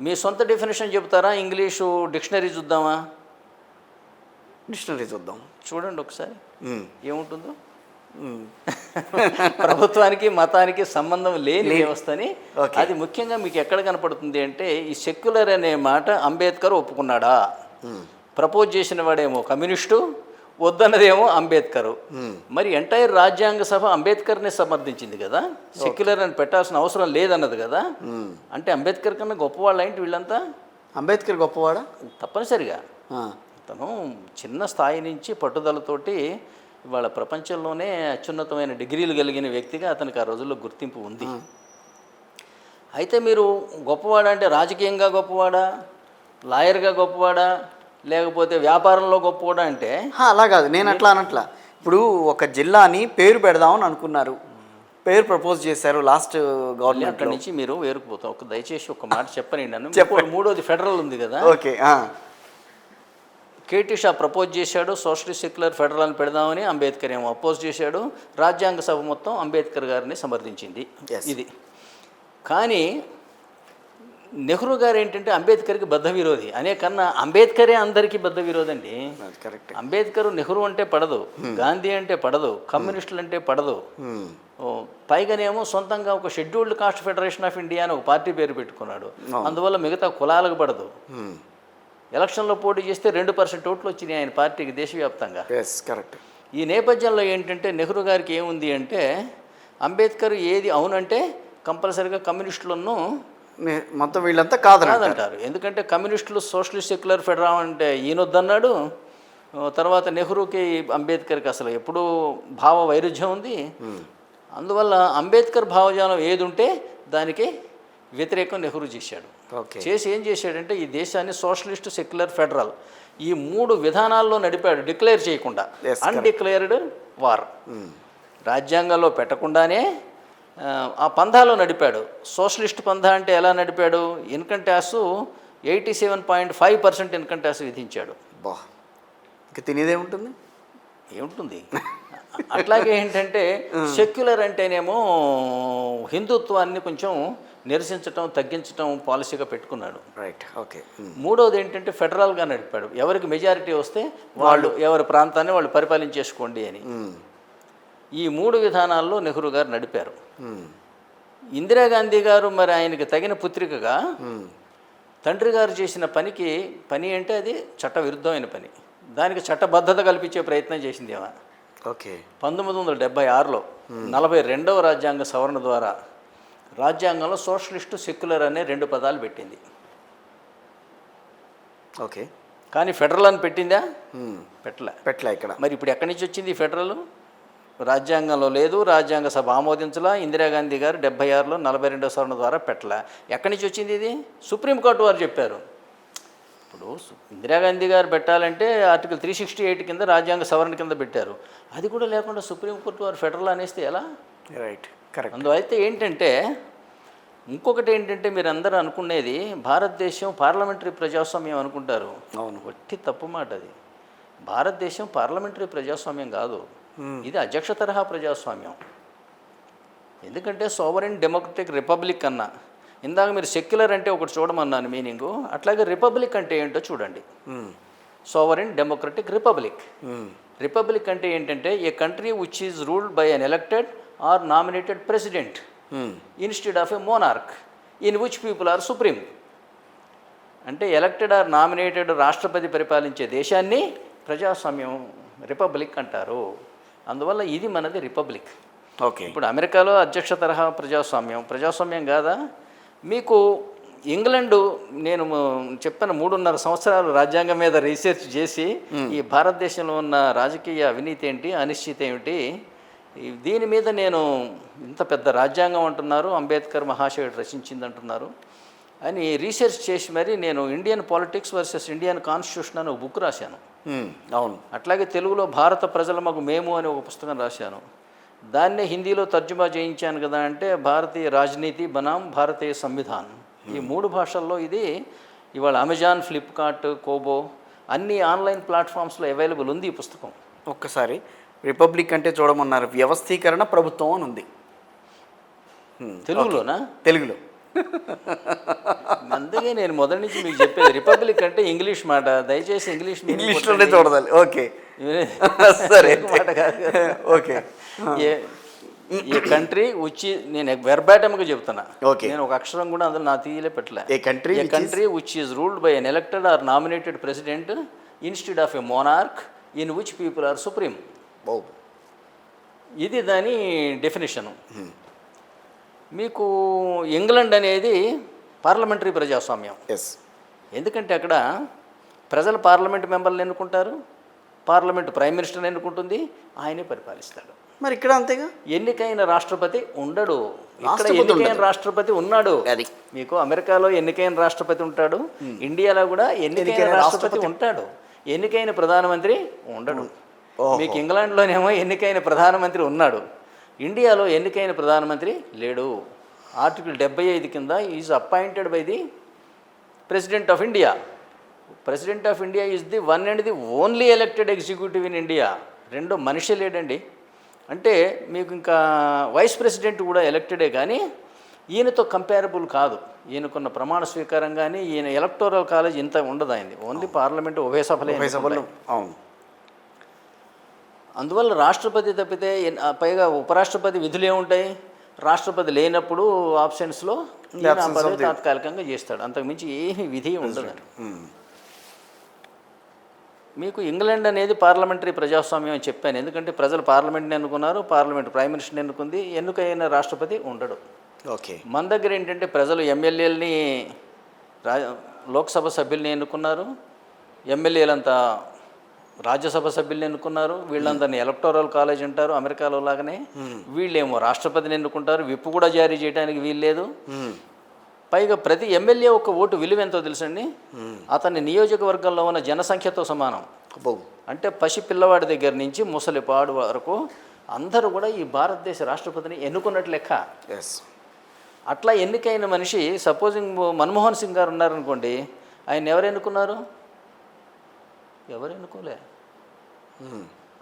మీ సొంత డెఫినేషన్ చెప్తారా? ఇంగ్లీషు డిక్షనరీ చూద్దామా? డిక్షనరీ చూద్దాం, చూడండి ఒకసారి ఏముంటుందో. ప్రభుత్వానికి మతానికి సంబంధం లేని వ్యవస్థని. అది ముఖ్యంగా మీకు ఎక్కడ కనపడుతుంది అంటే ఈ సెక్యులర్ అనే మాట అంబేద్కర్ ఒప్పుకున్నాడా? ప్రపోజ్ చేసిన వాడేమో కమ్యూనిస్టు, వద్దన్నదేమో అంబేద్కరు. మరి ఎంటైర్ రాజ్యాంగ సభ అంబేద్కర్నే సమర్థించింది కదా, సెక్యులర్ అని పెట్టాల్సిన అవసరం లేదన్నది కదా. అంటే అంబేద్కర్ కన్నా గొప్పవాళ్ళు ఏంటి వీళ్ళంతా? అంబేద్కర్ గొప్పవాడా? తప్పనిసరిగా. తను చిన్న స్థాయి నుంచి పట్టుదలతోటి ఇవాళ ప్రపంచంలోనే అత్యున్నతమైన డిగ్రీలు కలిగిన వ్యక్తిగా అతనికి ఆ రోజుల్లో గుర్తింపు ఉంది. అయితే మీరు గొప్పవాడా అంటే రాజకీయంగా గొప్పవాడా, లాయర్గా గొప్పవాడా, లేకపోతే వ్యాపారంలో గొప్పవాడా అంటే అలా కాదు, నేను అట్లా అనట్లా. ఇప్పుడు ఒక జిల్లాని పేరు పెడదామని అనుకున్నారు, పేరు ప్రపోజ్ చేశారు లాస్ట్ గవర్నమెంట్. అక్కడి నుంచి మీరు వేరుకుపోతాం. దయచేసి ఒక మాట చెప్పనండి నన్ను. మూడోది ఫెడరల్ ఉంది కదా. ఓకే. కేటీ షా ప్రపోజ్ చేశాడు, సోషలిస్ట్ సెక్యులర్ ఫెడరల్ అని పెడదామని. అంబేద్కర్ ఏమో అపోజ్ చేశాడు. రాజ్యాంగ సభ మొత్తం అంబేద్కర్ గారిని సమర్థించింది. ఇది కానీ నెహ్రూ గారు ఏంటంటే అంబేద్కర్కి బద్ధ విరోధి అనే కన్నా అంబేద్కరే అందరికీ బద్ధ విరోధి అండి. కరెక్ట్. అంబేద్కర్ నెహ్రూ అంటే పడదు, గాంధీ అంటే పడదు, కమ్యూనిస్టులు అంటే పడదు. పైగానేమో సొంతంగా ఒక scheduled cost federation of India అని ఒక పార్టీ పేరు పెట్టుకున్నాడు. అందువల్ల మిగతా కులాలకు పడదు. ఎలక్షన్లో పోటీ చేస్తే 2% ఓట్లు వచ్చినాయి ఆయన పార్టీకి దేశవ్యాప్తంగా. కరెక్ట్. ఈ నేపథ్యంలో ఏంటంటే నెహ్రూ గారికి ఏముంది అంటే అంబేద్కర్ ఏది అవునంటే కంపల్సరీగా కమ్యూనిస్టులను మొత్తం వీళ్ళంతా కాదంటారు. ఎందుకంటే కమ్యూనిస్టులు సోషలిస్ట్ సెక్యులర్ ఫెడరల్ అంటే ఈయనొద్దన్నాడు. తర్వాత నెహ్రూకి అంబేద్కర్కి అసలు ఎప్పుడూ భావ వైరుధ్యం ఉంది. అందువల్ల అంబేద్కర్ భావజాలం ఏది ఉంటే దానికి వ్యతిరేకం నెహ్రూ చేశాడు. చేసి ఏం చేశాడంటే ఈ దేశాన్ని సోషలిస్ట్ సెక్యులర్ ఫెడరల్ ఈ 3 విధానాల్లో నడిపాడు, డిక్లేర్ చేయకుండా. అన్డిక్లేర్డ్ వార్ రాజ్యాంగంలో పెట్టకుండానే ఆ పంథాలో నడిపాడు. సోషలిస్ట్ పంథా అంటే ఎలా నడిపాడు? ఇన్కమ్ ట్యాక్స్ 87.5% ఇన్కమ్ ట్యాక్స్ విధించాడు. ఇంకా తినేదేముంటుంది, ఏముంటుంది. అట్లాగే ఏంటంటే సెక్యులర్ అంటేనేమో హిందుత్వాన్ని కొంచెం నిరసించటం, తగ్గించటం పాలసీగా పెట్టుకున్నాడు. రైట్. ఓకే. మూడోది ఏంటంటే ఫెడరల్గా నడిపాడు. ఎవరికి మెజారిటీ వస్తే వాళ్ళు ఎవరి ప్రాంతాన్ని వాళ్ళు పరిపాలించేసుకోండి అని. ఈ 3 విధానాల్లో నెహ్రూ గారు నడిపారు. ఇందిరాగాంధీ గారు మరి ఆయనకి తగిన పుత్రికగా తండ్రి గారు చేసిన పని అంటే అది చట్ట విరుద్ధమైన పని, దానికి చట్టబద్ధత కల్పించే ప్రయత్నం చేసింది ఏమో. ఓకే. 1976లో 42వ రాజ్యాంగ సవరణ ద్వారా రాజ్యాంగంలో సోషలిస్టు సెక్యులర్ అనే 2 పదాలు పెట్టింది. ఓకే. కానీ ఫెడరల్ అని పెట్టిందా? పెట్టలే ఇక్కడ. మరి ఇప్పుడు ఎక్కడి నుంచి వచ్చింది ఈ ఫెడరల్? రాజ్యాంగంలో లేదు, రాజ్యాంగ సభ ఆమోదించలా. ఇందిరాగాంధీ గారు 76లో 42వ సవరణ ద్వారా పెట్టలే. ఎక్కడి నుంచి వచ్చింది ఇది? సుప్రీంకోర్టు వారు చెప్పారు. ఇప్పుడు ఇందిరాగాంధీ గారు పెట్టాలంటే ఆర్టికల్ 368 కింద రాజ్యాంగ సవరణ కింద పెట్టారు. అది కూడా లేకుండా సుప్రీంకోర్టు వారు ఫెడరల్ అనేస్తే ఎలా? రైట్. కరెక్ట్. అందువైతే ఏంటంటే ఇంకొకటి ఏంటంటే మీరు అందరూ అనుకునేది భారతదేశం పార్లమెంటరీ ప్రజాస్వామ్యం అనుకుంటారు. అవును, వట్టి తప్పు మాట అది. భారతదేశం పార్లమెంటరీ ప్రజాస్వామ్యం కాదు, ఇది అధ్యక్ష తరహా ప్రజాస్వామ్యం. ఎందుకంటే సోవరెన్ డెమోక్రటిక్ రిపబ్లిక్ అన్నా, ఇందాక మీరు సెక్యులర్ అంటే ఒకటి చూడమన్నాను మీనింగు, అట్లాగే రిపబ్లిక్ అంటే ఏంటో చూడండి. Sovereign democratic republic. రిపబ్లిక్ అంటే ఏంటంటే a country which is ruled by an elected or nominated president instead of a monarch in which people are supreme. అంటే ఎలక్టెడ్ ఆర్ నామినేటెడ్ రాష్ట్రపతి పరిపాలించే దేశాన్ని ప్రజాస్వామ్యం రిపబ్లిక్ అంటారు. అందువల్ల ఇది మనది రిపబ్లిక్. ఓకే. ఇప్పుడు అమెరికాలో అధ్యక్ష తరహా ప్రజాస్వామ్యం కాదా? మీకు ఇంగ్లాండు, నేను చెప్పిన 3.5 సంవత్సరాలు రాజ్యాంగం మీద రీసెర్చ్ చేసి ఈ భారతదేశంలో ఉన్న రాజకీయ అవినీతి ఏంటి, అనిశ్చిత ఏమిటి, దీని మీద నేను ఇంత పెద్ద రాజ్యాంగం అంటున్నారు, అంబేద్కర్ మహాశయుడు రచించింది అంటున్నారు అని రీసెర్చ్ చేసి మరి నేను Indian politics versus Indian constitution అని ఒక బుక్ రాశాను. అవును. అట్లాగే తెలుగులో భారత ప్రజల మగు మేము అని ఒక పుస్తకం రాశాను. దాన్నే హిందీలో తర్జుమా చేయించాను కదా. అంటే భారతీయ రాజనీతి బనాం భారతీయ సంవిధాన్, ఈ 3 భాషల్లో ఇది ఇవాళ అమెజాన్, ఫ్లిప్కార్ట్, కోబో అన్ని ఆన్లైన్ ప్లాట్ఫామ్స్లో అవైలబుల్ ఉంది ఈ పుస్తకం. ఒక్కసారి రిపబ్లిక్ అంటే చూడమన్నారు, వ్యవస్థీకరణ ప్రభుత్వం అని ఉంది తెలుగులోనా? తెలుగులో. అందుకే నేను మొదటి నుంచి మీకు చెప్పేది రిపబ్లిక్ అంటే ఇంగ్లీష్ మాట, దయచేసి ఇంగ్లీష్లోనే చూడాలి. ఓకే సరే మాట కాదు. ఓకే. ఏ కంట్రీ వచ్చి నేను వెర్బాటమ్గా చెప్తున్నా. ఓకే. నేను ఒక అక్షరం కూడా అందులో నా తీయలే పెట్టలే. A country which is ruled by an elected or nominated president instead of a monarch in which people are supreme. ఓ, ఇది దాని డెఫినేషను. మీకు ఇంగ్లాండ్ అనేది పార్లమెంటరీ ప్రజాస్వామ్యం. ఎస్. ఎందుకంటే అక్కడ ప్రజలు పార్లమెంట్ మెంబర్లు ఎన్నుకుంటారు, పార్లమెంట్ ప్రైమ్ మినిస్టర్ని ఎన్నుకుంటుంది, ఆయనే పరిపాలిస్తాడు. మరి ఇక్కడ అంతేగా, ఎన్నికైన రాష్ట్రపతి ఉండడు. ఇక్కడ రాష్ట్రపతి ఎన్నికైన ఉండడు. రాష్ట్రపతి ఉన్నాడు. అది మీకు అమెరికాలో ఎన్నికైన రాష్ట్రపతి ఉంటాడు, ఇండియాలో కూడా ఎన్నికైన రాష్ట్రపతి ఉంటాడు, ఎన్నికైన ప్రధానమంత్రి ఉండడు. మీకు ఇంగ్లాండ్లోనేమో ఎన్నికైన ప్రధానమంత్రి ఉన్నాడు, ఇండియాలో ఎన్నికైన ప్రధానమంత్రి లేడు. ఆర్టికల్ 75 కింద is appointed by the president of India. President of India is the one and the only elected executive in India. రెండో మనిషి లేడండి. అంటే మీకు ఇంకా వైస్ ప్రెసిడెంట్ కూడా ఎలక్టెడే, కానీ ఈయనతో కంపేరబుల్ కాదు. ఈయనకున్న ప్రమాణ స్వీకారం కానీ ఈయన ఎలక్టోరల్ కాలేజ్ ఇంత ఉండదు అయింది. ఓన్లీ పార్లమెంటు ఉభయ సభలే. అవును. అందువల్ల రాష్ట్రపతి తప్పితే పైగా ఉపరాష్ట్రపతి విధులు ఏముంటాయి? రాష్ట్రపతి లేనప్పుడు ఆప్షన్స్లో పదవి తాత్కాలికంగా చేస్తాడు, అంతకుమించి ఏమి విధి ఉండదు. మీకు ఇంగ్లాండ్ అనేది పార్లమెంటరీ ప్రజాస్వామ్యం అని చెప్పాను, ఎందుకంటే ప్రజలు పార్లమెంట్ని ఎన్నుకున్నారు, పార్లమెంట్ ప్రైమ్ మినిస్టర్ని ఎన్నుకుంది, ఎన్నికైన రాష్ట్రపతి ఉండడు. ఓకే. మన దగ్గర ఏంటంటే ప్రజలు ఎమ్మెల్యేలని లోక్సభ సభ్యుల్ని ఎన్నుకున్నారు, ఎమ్మెల్యేలంతా రాజ్యసభ సభ్యుల్ని ఎన్నుకున్నారు, వీళ్ళందరినీ ఎలక్టోరల్ కాలేజ్ అంటారు అమెరికాలో లాగానే. వీళ్ళేమో రాష్ట్రపతిని ఎన్నుకుంటారు, విప్పు కూడా జారీ చేయడానికి వీల్లేదు. పైగా ప్రతి ఎమ్మెల్యే ఒక ఓటు విలువ ఎంతో తెలుసండి, అతని నియోజకవర్గంలో ఉన్న జనసంఖ్యతో సమానం. అంటే పసి పిల్లవాడి దగ్గర నుంచి ముసలిపాడు వరకు అందరూ కూడా ఈ భారతదేశ రాష్ట్రపతిని ఎన్నుకున్నట్లు లెక్క. అట్లా ఎన్నికైన మనిషి, సపోజింగ్ మన్మోహన్ సింగ్ గారు ఉన్నారనుకోండి, ఆయన ఎవరు ఎన్నుకున్నారు? ఎవరు ఎన్నుకోలే.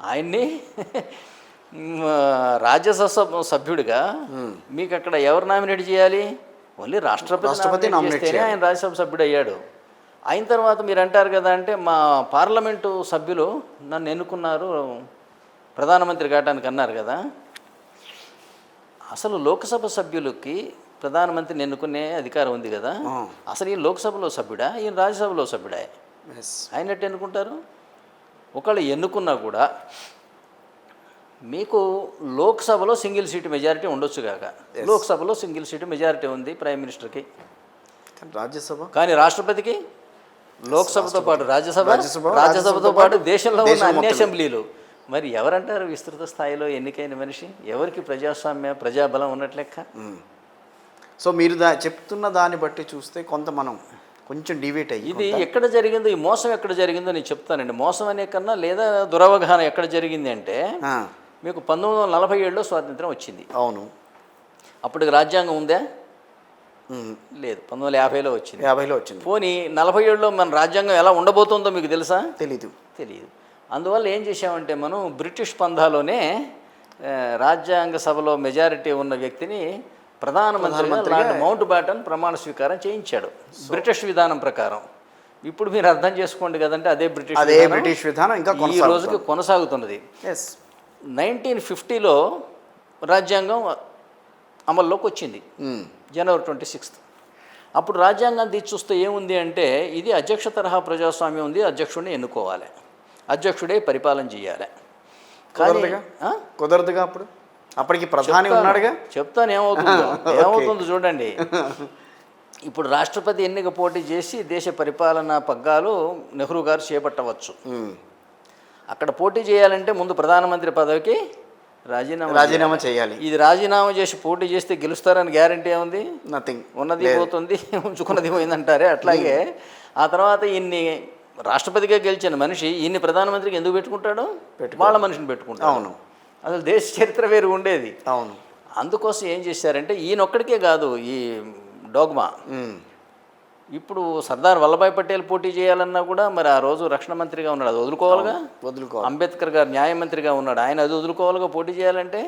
ఆయన్ని రాజ్యసభ సభ్యుడిగా మీకు అక్కడ ఎవరు నామినేట్ చేయాలి? ఓన్లీ రాష్ట్రపతి నామినేట్ చేస్తేనే ఆయన రాజ్యసభ సభ్యుడు అయ్యాడు. అయిన తర్వాత మీరు అంటారు కదా, అంటే మా పార్లమెంటు సభ్యులు నన్ను ఎన్నుకున్నారు ప్రధానమంత్రి కావడానికి అన్నారు కదా. అసలు లోక్సభ సభ్యులకి ప్రధానమంత్రిని ఎన్నుకునే అధికారం ఉంది కదా. అసలు ఈయన లోక్సభలో సభ్యుడా, ఈయన రాజ్యసభలో సభ్యుడా? అయినట్టు ఎన్నుకుంటారు. ఒకళ్ళు ఎన్నుకున్నా కూడా మీకు లోక్సభలో సింగిల్ సీటు మెజారిటీ ఉండొచ్చు కాక, లోక్సభలో సింగిల్ సీటు మెజారిటీ ఉంది ప్రైమ్ మినిస్టర్కి, రాజ్యసభ కానీ రాష్ట్రపతికి లోక్సభతో పాటు రాజ్యసభతో పాటు దేశంలో ఉన్న అన్ని అసెంబ్లీలు. మరి ఎవరంటారు విస్తృత స్థాయిలో ఎన్నికైన మనిషి? ఎవరికి ప్రజాస్వామ్య ప్రజాబలం ఉన్నట్లు లెక్క. సో మీరు చెప్తున్న దాన్ని బట్టి చూస్తే కొంత మనం కొంచెం డివేట్ అయ్యి, ఇది ఎక్కడ జరిగిందో, ఈ మోసం ఎక్కడ జరిగిందో నేను చెప్తానండి. మోసం అనే కన్నా లేదా దురవగాహన ఎక్కడ జరిగింది అంటే, మీకు 1947లో స్వాతంత్రం వచ్చింది. అవును. అప్పటికి రాజ్యాంగం ఉందా? లేదు, 1950లో వచ్చింది. 50లో వచ్చింది. పోనీ 47లో మన రాజ్యాంగం ఎలా ఉండబోతుందో మీకు తెలుసా? తెలియదు. అందువల్ల ఏం చేసామంటే, మనం బ్రిటిష్ పంధాలోనే రాజ్యాంగ సభలో మెజారిటీ ఉన్న వ్యక్తిని ప్రధానమంత్రిగా మౌంట్ బ్యాటన్ ప్రమాణ స్వీకారం చేయించాడు బ్రిటిష్ విధానం ప్రకారం. ఇప్పుడు మీరు అర్థం చేసుకోండి కదంటే అదే బ్రిటిష్ విధానం ఇంకా ఈ రోజుకి కొనసాగుతున్నది. 1950లో రాజ్యాంగం అమల్లోకి వచ్చింది, జనవరి 26. అప్పుడు రాజ్యాంగం తీసి చూస్తే ఏముంది అంటే, ఇది అధ్యక్ష తరహా ప్రజాస్వామ్యం ఉంది, అధ్యక్షుడిని ఎన్నుకోవాలి, అధ్యక్షుడే పరిపాలన చేయాలి. కుదరదుగా అప్పుడు, అప్పటికి ప్రధాని ఉన్నాడుగా. చెప్తాను ఏమవుతుందో చూడండి. ఇప్పుడు రాష్ట్రపతి ఎన్నిక పోటీ చేసి దేశ పరిపాలనా పగ్గాలు నెహ్రూ గారు చేపట్టవచ్చు. అక్కడ పోటీ చేయాలంటే ముందు ప్రధానమంత్రి పదవికి రాజీనామా చేయాలి. ఇది రాజీనామా చేసి పోటీ చేస్తే గెలుస్తారని గ్యారంటీ ఏముంది? నథింగ్. ఉన్నది పోతుంది, ఉంచుకున్నది పోయిందంటారే. అట్లాగే ఆ తర్వాత ఇన్ని రాష్ట్రపతిగా గెలిచిన మనిషి ఇన్ని ప్రధానమంత్రికి ఎందుకు పెట్టుకుంటాడు? వాళ్ళ మనిషిని పెట్టుకుంటాడు. అవును, అసలు దేశ చరిత్ర వేరు ఉండేది. అవును. అందుకోసం ఏం చేశారంటే, ఈయనొక్కడికే కాదు ఈ డోగ్మా. ఇప్పుడు సర్దార్ వల్లభాయ్ పటేల్ పోటీ చేయాలన్నా కూడా మరి ఆ రోజు రక్షణ మంత్రిగా ఉన్నాడు, అది వదులుకోవాలిగా. అంబేద్కర్ గారు న్యాయమంత్రిగా ఉన్నాడు, ఆయన అది వదులుకోవాలిగా పోటీ చేయాలంటే.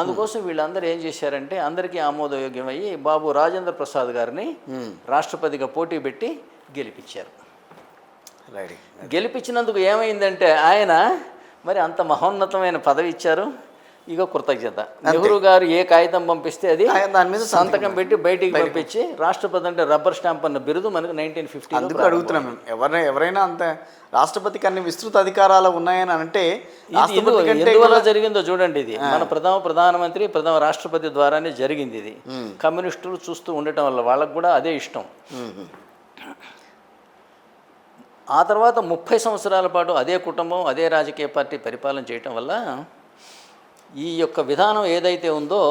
అందుకోసం వీళ్ళందరూ ఏం చేశారంటే, అందరికీ ఆమోదయోగ్యమయ్యి బాబు రాజేంద్ర ప్రసాద్ గారిని రాష్ట్రపతిగా పోటీ పెట్టి గెలిపించారు. గెలిపించినందుకు ఏమైందంటే, ఆయన మరి అంత మహోన్నతమైన పదవి ఇచ్చారు, ఇక కృతజ్ఞత. నెహ్రూ గారు ఏ కాగితం పంపిస్తే అది దాని మీద సంతకం పెట్టి బయటికి పంపించి రాష్ట్రపతి అంటే రబ్బర్ స్టాంప్ అన్న బిరుదు మనకు 1950 అందుకు అడుగుతున్నాం మేము. ఎవరైనా అంత రాష్ట్రపతికి అన్ని విస్తృత అధికారాలు ఉన్నాయని అంటే ఎందువల్ల జరిగిందో చూడండి. ఇది మన ప్రధానమంత్రి రాష్ట్రపతి ద్వారానే జరిగింది. ఇది కమ్యూనిస్టులు చూస్తూ ఉండటం వల్ల వాళ్ళకు కూడా అదే ఇష్టం. ఆ తర్వాత 30 సంవత్సరాల పాటు అదే కుటుంబం అదే రాజకీయ పార్టీ పరిపాలన చేయటం వల్ల ఈ యొక్క విధానం ఏదైతే ఉందో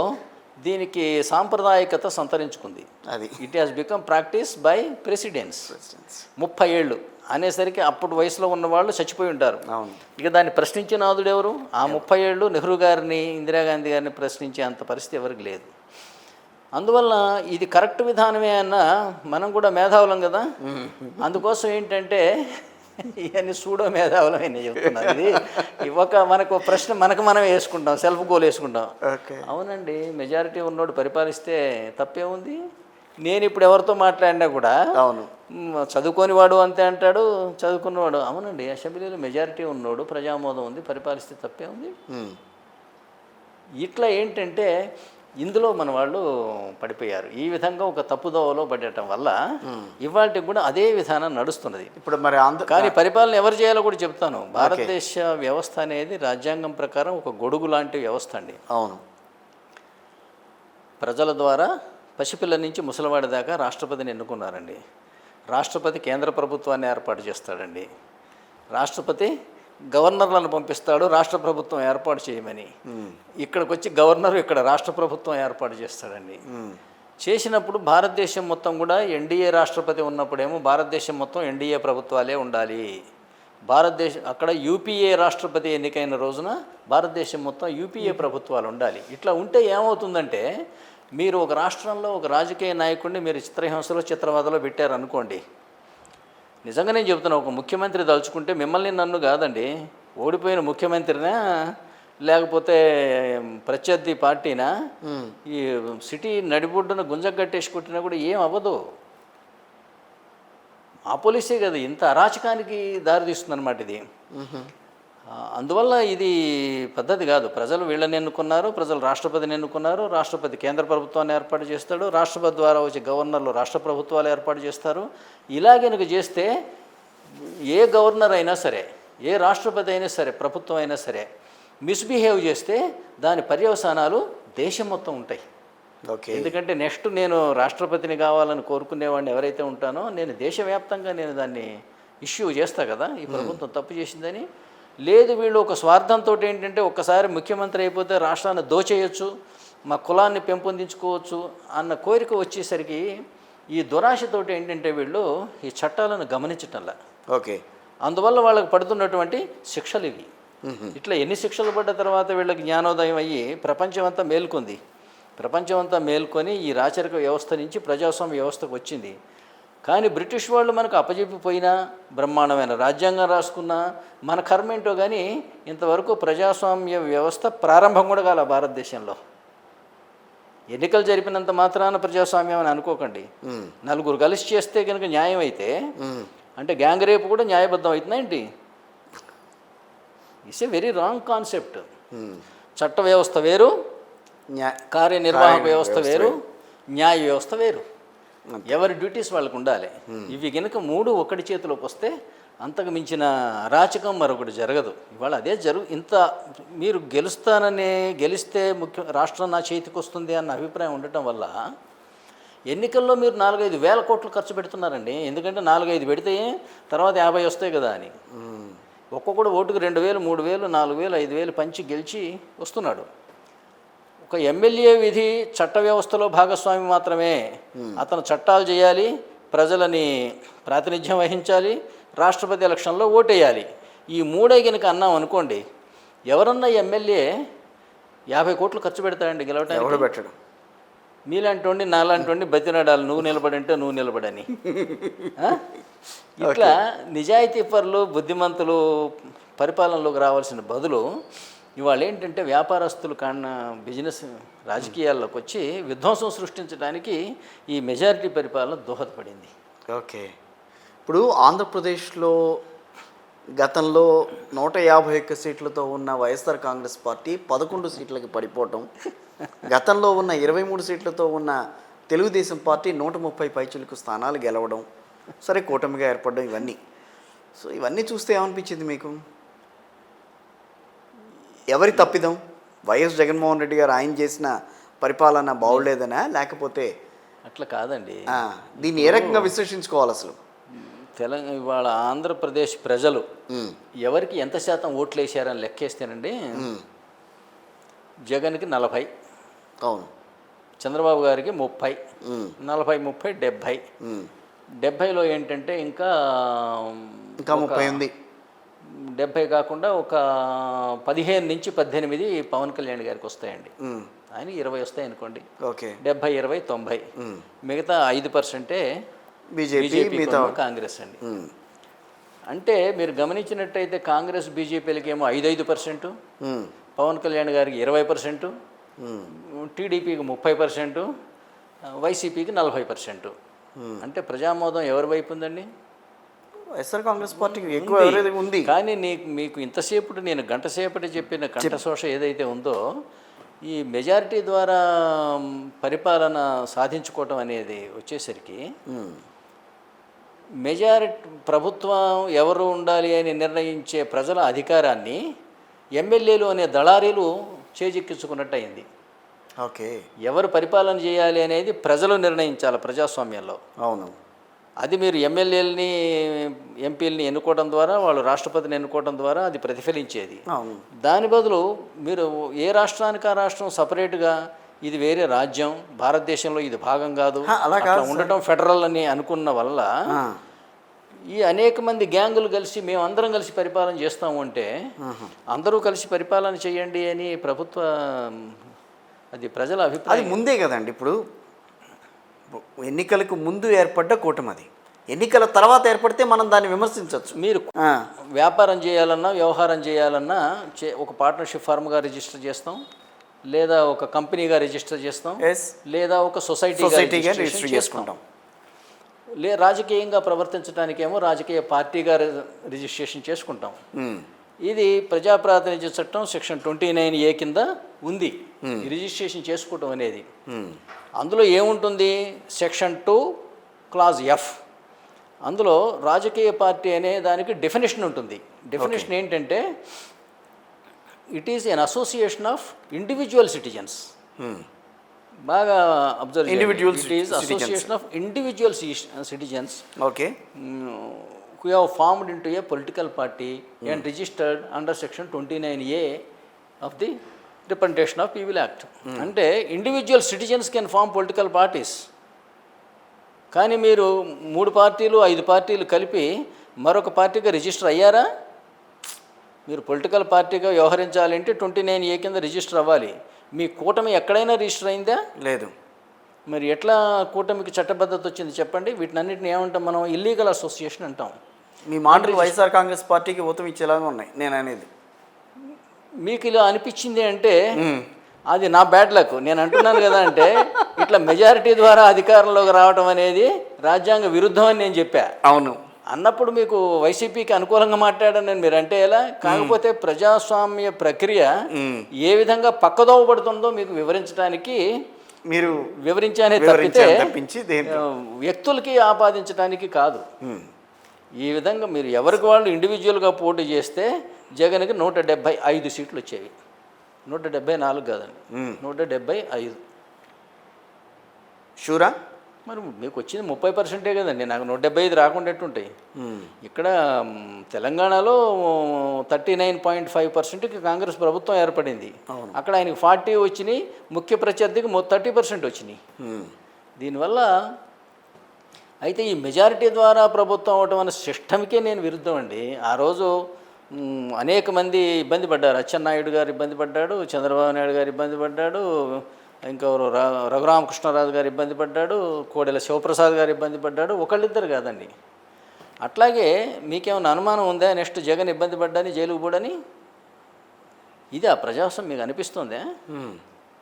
దీనికి సాంప్రదాయకత సంతరించుకుంది. అది it has become practice by precedents. 30 ఏళ్ళు అనేసరికి అప్పుడు వయసులో ఉన్న వాళ్ళు చచ్చిపోయి ఉంటారు. ఇక దాన్ని ప్రశ్నించే నాదుడు ఎవరు? ఆ 30 ఏళ్ళు నెహ్రూ గారిని ఇందిరాగాంధీ గారిని ప్రశ్నించే అంత పరిస్థితి ఎవరికి లేదు. అందువల్ల ఇది కరెక్ట్ విధానమే అన్న మనం కూడా మేధావులం కదా. అందుకోసం ఏంటంటే ఇవన్నీ సూడో మేధావులం అని చెప్తున్నారు. ఇది మనకు ప్రశ్న మనం వేసుకుంటాం, సెల్ఫ్ గోల్ వేసుకుంటాం. అవునండి, మెజారిటీ ఉన్నోడు పరిపాలిస్తే తప్పే ఉంది. నేను ఇప్పుడు ఎవరితో మాట్లాడినా కూడా అవును చదువుకోని వాడు అంతే అంటాడు, చదువుకున్నవాడు అవునండి అసెంబ్లీలో మెజారిటీ ఉన్నోడు ప్రజామోదం ఉంది పరిపాలిస్తే తప్పే ఉంది. ఇట్లా ఏంటంటే ఇందులో మన వాళ్ళు పడిపోయారు. ఈ విధంగా ఒక తప్పుదోవలో పడటం వల్ల ఇవాళకి కూడా అదే విధానం నడుస్తున్నది. ఇప్పుడు మరి కానీ పరిపాలన ఎవరు చేయాలో కూడా చెప్తాను. భారతదేశ వ్యవస్థ అనేది రాజ్యాంగం ప్రకారం ఒక గొడుగు లాంటి వ్యవస్థ అండి. అవును, ప్రజల ద్వారా పసిపిల్ల నుంచి ముసలివాడి దాకా రాష్ట్రపతిని ఎన్నుకున్నారండి. రాష్ట్రపతి కేంద్ర ప్రభుత్వాన్ని ఏర్పాటు చేస్తాడండి. రాష్ట్రపతి గవర్నర్లను పంపిస్తాడు రాష్ట్ర ప్రభుత్వం ఏర్పాటు చేయమని. ఇక్కడికి వచ్చి గవర్నర్ ఇక్కడ రాష్ట్ర ప్రభుత్వం ఏర్పాటు చేస్తాడండి. చేసినప్పుడు భారతదేశం మొత్తం కూడా ఎన్డీఏ రాష్ట్రపతి ఉన్నప్పుడేమో భారతదేశం మొత్తం ఎన్డీఏ ప్రభుత్వాలే ఉండాలి. అక్కడ యూపీఏ రాష్ట్రపతి ఎన్నికైన రోజున భారతదేశం మొత్తం యూపీఏ ప్రభుత్వాలు ఉండాలి. ఇట్లా ఉంటే ఏమవుతుందంటే మీరు ఒక రాష్ట్రంలో ఒక రాజకీయ నాయకుడిని మీరు చిత్రహింసలో చిత్రవదలో పెట్టారనుకోండి, నిజంగా నేను చెప్తున్నా, ఒక ముఖ్యమంత్రి తలుచుకుంటే మిమ్మల్ని నన్ను కాదండి, ఓడిపోయిన ముఖ్యమంత్రినా లేకపోతే ప్రత్యర్థి పార్టీనా ఈ సిటీ నడిబొడ్డున గుంజగట్టేసి కొట్టినా కూడా ఏం అవ్వదు. ఆ పోలీసే కదా ఇంత అరాచకానికి దారితీస్తుందన్నమాట ఇది. అందువల్ల ఇది పద్ధతి కాదు. ప్రజలు వీళ్ళని ఎన్నుకున్నారు, ప్రజలు రాష్ట్రపతిని ఎన్నుకున్నారు, రాష్ట్రపతి కేంద్ర ప్రభుత్వాన్ని ఏర్పాటు చేస్తాడు, రాష్ట్రపతి ద్వారా వచ్చే గవర్నర్లు రాష్ట్ర ప్రభుత్వాలు ఏర్పాటు చేస్తారు. ఇలాగెనక చేస్తే ఏ గవర్నర్ అయినా సరే, ఏ రాష్ట్రపతి అయినా సరే, ప్రభుత్వం అయినా సరే మిస్బిహేవ్ చేస్తే దాని పర్యవసానాలు దేశం మొత్తం ఉంటాయి. ఎందుకంటే నెక్స్ట్ నేను రాష్ట్రపతిని కావాలని కోరుకునేవాడిని ఎవరైతే ఉంటానో నేను దేశవ్యాప్తంగా నేను దాన్ని ఇష్యూ చేస్తా కదా, ఈ ప్రభుత్వం తప్పు చేసిందని. లేదు వీళ్ళు ఒక స్వార్థంతో ఏంటంటే ఒక్కసారి ముఖ్యమంత్రి అయిపోతే రాష్ట్రాన్ని దోచేయచ్చు, మా కులాన్ని పెంపొందించుకోవచ్చు అన్న కోరిక వచ్చేసరికి ఈ దురాశతోటి ఏంటంటే వీళ్ళు ఈ చట్టాలను గమనించటంలా. అందువల్ల వాళ్ళకి పడుతున్నటువంటి శిక్షలు ఇవి. ఇట్లా ఎన్ని శిక్షలు పడ్డ తర్వాత వీళ్ళకి జ్ఞానోదయం అయ్యి ప్రపంచమంతా మేల్కొంది. ప్రపంచమంతా మేల్కొని ఈ రాచరిక వ్యవస్థ నుంచి ప్రజాస్వామ్య వ్యవస్థకు వచ్చింది. కానీ బ్రిటిష్ వాళ్ళు మనకు అప్పజెప్పిపోయినా బ్రహ్మాండమైన రాజ్యాంగం రాసుకున్నా మన కర్మేంటో కానీ ఇంతవరకు ప్రజాస్వామ్య వ్యవస్థ ప్రారంభం కూడా కాల భారతదేశంలో. ఎన్నికలు జరిపినంత మాత్రాన ప్రజాస్వామ్యం అని అనుకోకండి. నలుగురు కలిసి చేస్తే కనుక న్యాయం అయితే అంటే గ్యాంగ్ రేపు కూడా న్యాయబద్ధం అవుతుందా ఏంటి? It's a very wrong concept. చట్ట వ్యవస్థ వేరు, కార్యనిర్వాహక వ్యవస్థ వేరు, న్యాయ వ్యవస్థ వేరు. ఎవరి డ్యూటీస్ వాళ్ళకు ఉండాలి. ఇవి కనుక మూడు ఒకటి చేతిలోకి వస్తే అంతకు మించిన అరాచకం మరొకటి జరగదు. ఇవాళ అదే ఇంత మీరు గెలిస్తే రాష్ట్రం నా చేతికి వస్తుంది అన్న అభిప్రాయం ఉండటం వల్ల ఎన్నికల్లో మీరు 4-5 వేల కోట్లు ఖర్చు పెడుతున్నారండి. ఎందుకంటే 4-5 పెడితే తర్వాత 50 వస్తాయి కదా అని. ఒక్కొక్కడు ఓటుకు 2,000, 3,000, 4,000, 5,000 పంచి గెలిచి వస్తున్నాడు. ఒక ఎమ్మెల్యే విధి చట్ట వ్యవస్థలో భాగస్వామి మాత్రమే. అతను చట్టాలు చేయాలి, ప్రజలని ప్రాతినిధ్యం వహించాలి, రాష్ట్రపతి ఎలక్షన్లో ఓటేయాలి. ఈ మూడే కనుక అన్నాం అనుకోండి, ఎవరన్నా ఎమ్మెల్యే 50 కోట్లు ఖర్చు పెడతాడండి గెలవటానికి? ఎవరు పెట్టడు. మీలాంటి నాలాంటి బతినాడాలి, నువ్వు నిలబడంటే నువ్వు నిలబడని. ఇట్లా నిజాయితీ పరులు బుద్ధిమంతులు పరిపాలనలోకి రావాల్సిన బదులు ఇవాళ ఏంటంటే వ్యాపారస్తులు బిజినెస్ రాజకీయాల్లోకి వచ్చి విధ్వంసం సృష్టించడానికి ఈ మెజారిటీ పరిపాలన దోహదపడింది. ఓకే, ఇప్పుడు ఆంధ్రప్రదేశ్లో గతంలో 151 సీట్లతో ఉన్న వైఎస్ఆర్ కాంగ్రెస్ పార్టీ 11 సీట్లకి పడిపోవటం, గతంలో ఉన్న 23 సీట్లతో ఉన్న తెలుగుదేశం పార్టీ 130 పైచిలకు స్థానాలు గెలవడం, సరే కూటమిగా ఏర్పడడం, ఇవన్నీ చూస్తే ఏమనిపించింది మీకు? ఎవరి తప్పిదం? వైఎస్ జగన్మోహన్ రెడ్డి గారు ఆయన చేసిన పరిపాలన బాగులేదనా, లేకపోతే అట్లా కాదండి. దీన్ని ఏ రకంగా విశ్లేషించుకోవాలి అసలు? ఇవాళ ఆంధ్రప్రదేశ్ ప్రజలు ఎవరికి ఎంత శాతం ఓట్లు వేసారని లెక్కేస్తేనండి, జగన్కి 40, అవును, చంద్రబాబు గారికి 30, 40, 30, 70. 70లో ఏంటంటే ఇంకా 30 ఉంది. 70 కాకుండా ఒక 15 నుంచి 18 పవన్ కళ్యాణ్ గారికి వస్తాయండి. ఆయన 20 వస్తాయి అనుకోండి. ఓకే, 70, 20, 90. మిగతా 5% బీజేపీ, కాంగ్రెస్ అండి. అంటే మీరు గమనించినట్టయితే కాంగ్రెస్ బీజేపీలకి ఏమో 5%, పవన్ కళ్యాణ్ గారికి 20%, టీడీపీకి 30%, వైసీపీకి 40%. అంటే ప్రజామోదం ఎవరి వైపు ఉందండి? వైఎస్ఆర్ కాంగ్రెస్ పార్టీకి ఎక్కువ ఉంది. కానీ మీకు ఇంతసేపు నేను గంట సేపటి చెప్పిన కంఠశోష ఏదైతే ఉందో, ఈ మెజారిటీ ద్వారా పరిపాలన సాధించుకోవటం అనేది వచ్చేసరికి మెజారిటీ ప్రభుత్వం ఎవరు ఉండాలి అని నిర్ణయించే ప్రజల అధికారాన్ని ఎమ్మెల్యేలు అనే దళారీలు చేజిక్కించుకున్నట్టు అయింది. ఓకే, ఎవరు పరిపాలన చేయాలి అనేది ప్రజలు నిర్ణయించాలి ప్రజాస్వామ్యంలో. అవును. అది మీరు ఎమ్మెల్యేలని, ఎంపీలని ఎన్నుకోవడం ద్వారా, వాళ్ళు రాష్ట్రపతిని ఎన్నుకోవడం ద్వారా అది ప్రతిఫలించేది. దాని బదులు మీరు ఏ రాష్ట్రానికి ఆ రాష్ట్రం సపరేట్గా, ఇది వేరే రాజ్యం, భారతదేశంలో ఇది భాగం కాదు, అలా ఉండటం ఫెడరల్ అని అనుకున్న వల్ల ఈ అనేక మంది గ్యాంగులు కలిసి మేమందరం కలిసి పరిపాలన చేస్తాము అంటే, అందరూ కలిసి పరిపాలన చేయండి అని ప్రభుత్వ, అది ప్రజల అభిప్రాయం. అది ముందే కదండి. ఇప్పుడు ఎన్నికలకు ముందు ఏర్పడ్డ కూటమి, అది ఎన్నికల తర్వాత ఏర్పడితే మనం దాన్ని విమర్శించవచ్చు. మీరు వ్యాపారం చేయాలన్నా, వ్యవహారం చేయాలన్నా ఒక పార్ట్నర్షిప్ ఫార్మ్గా రిజిస్టర్ చేస్తాం, లేదా ఒక కంపెనీగా రిజిస్టర్ చేస్తాం, లేదా ఒక సొసైటీగా రిజిస్టర్ చేసుకుంటాం. రాజకీయంగా ప్రవర్తించడానికేమో రాజకీయ పార్టీగా రిజిస్ట్రేషన్ చేసుకుంటాం. ఇది ప్రజాప్రాతినిధ్య చట్టం సెక్షన్ 29A కింద ఉంది ఈ రిజిస్ట్రేషన్ చేసుకోవటం అనేది. అందులో ఏముంటుంది? Section 2 clause F. అందులో రాజకీయ పార్టీ అనే దానికి డెఫినేషన్ ఉంటుంది. డెఫినేషన్ ఏంటంటే, it is an association of individual citizens. బాగా అబ్జర్వ్ చేయండి. It is association of individual citizens who have formed into a political party and registered under section 29A of the Representation of People Act. అంటే individual citizens can form political parties. కానీ మీరు 3 పార్టీలు 5 పార్టీలు కలిపి మరొక పార్టీగా register అయ్యారా? మీరు పొలిటికల్ పార్టీగా వ్యవహరించాలంటే 29A కింద రిజిస్టర్ అవ్వాలి. మీ కూటమి ఎక్కడైనా రిజిస్టర్ అయిందా? లేదు. మరి ఎట్లా కూటమికి చట్టబద్ధత వచ్చింది చెప్పండి? వీటినన్నింటిని ఏమంటాం మనం? ఇల్లీగల్ అసోసియేషన్ అంటాం. మీ మాటలు వైఎస్ఆర్ కాంగ్రెస్ పార్టీకి ఊతం ఇచ్చేలాగా ఉన్నాయి. నేను అనేది మీకు ఇలా అనిపించింది అంటే అది నా బ్యాడ్ లక్. నేను అంటున్నాను కదా, అంటే ఇట్లా మెజారిటీ ద్వారా అధికారంలోకి రావడం అనేది రాజ్యాంగ విరుద్ధం అని నేను చెప్పా. అవును అన్నప్పుడు మీకు వైసీపీకి అనుకూలంగా మాట్లాడాను నేను. మీరు అంటే ఎలా? కాకపోతే ప్రజాస్వామ్య ప్రక్రియ ఏ విధంగా పక్కదోవ పడుతుందో మీకు వివరించడానికి మీరు వివరించానే తప్పితే వ్యక్తులకి ఆపాదించడానికి కాదు. ఈ విధంగా మీరు ఎవరికి వాళ్ళు ఇండివిజువల్గా పోటీ చేస్తే జగన్కి 175 సీట్లు వచ్చేవి. 174 కాదండి, 175. షూరా? మరి మీకు వచ్చింది 30% కదండి. నాకు 175 రాకుండా ఎట్టుంటాయి. ఇక్కడ తెలంగాణలో 39.5%కి కాంగ్రెస్ ప్రభుత్వం ఏర్పడింది. అక్కడ ఆయనకి 40 వచ్చినాయి, ముఖ్య ప్రత్యర్థికి 30% వచ్చినాయి. దీనివల్ల అయితే ఈ మెజారిటీ ద్వారా ప్రభుత్వం అవటం అనే సిస్టమ్కే నేను విరుద్ధం అండి. ఆ రోజు అనేక మంది ఇబ్బంది పడ్డారు. అచ్చెన్నాయుడు గారు ఇబ్బంది పడ్డాడు, చంద్రబాబు నాయుడు గారు ఇబ్బంది పడ్డాడు, ఇంకెవరు రఘురామకృష్ణరాజు గారు ఇబ్బంది పడ్డాడు, కోడెల శివప్రసాద్ గారు ఇబ్బంది పడ్డాడు. ఒకళ్ళిద్దరు కాదండి. అట్లాగే మీకేమైనా అనుమానం ఉందా నెక్స్ట్ జగన్ ఇబ్బంది పడ్డాని, జైలుకు పోడని? ఇది ఆ ప్రజాస్వామ్యం మీకు అనిపిస్తుందా?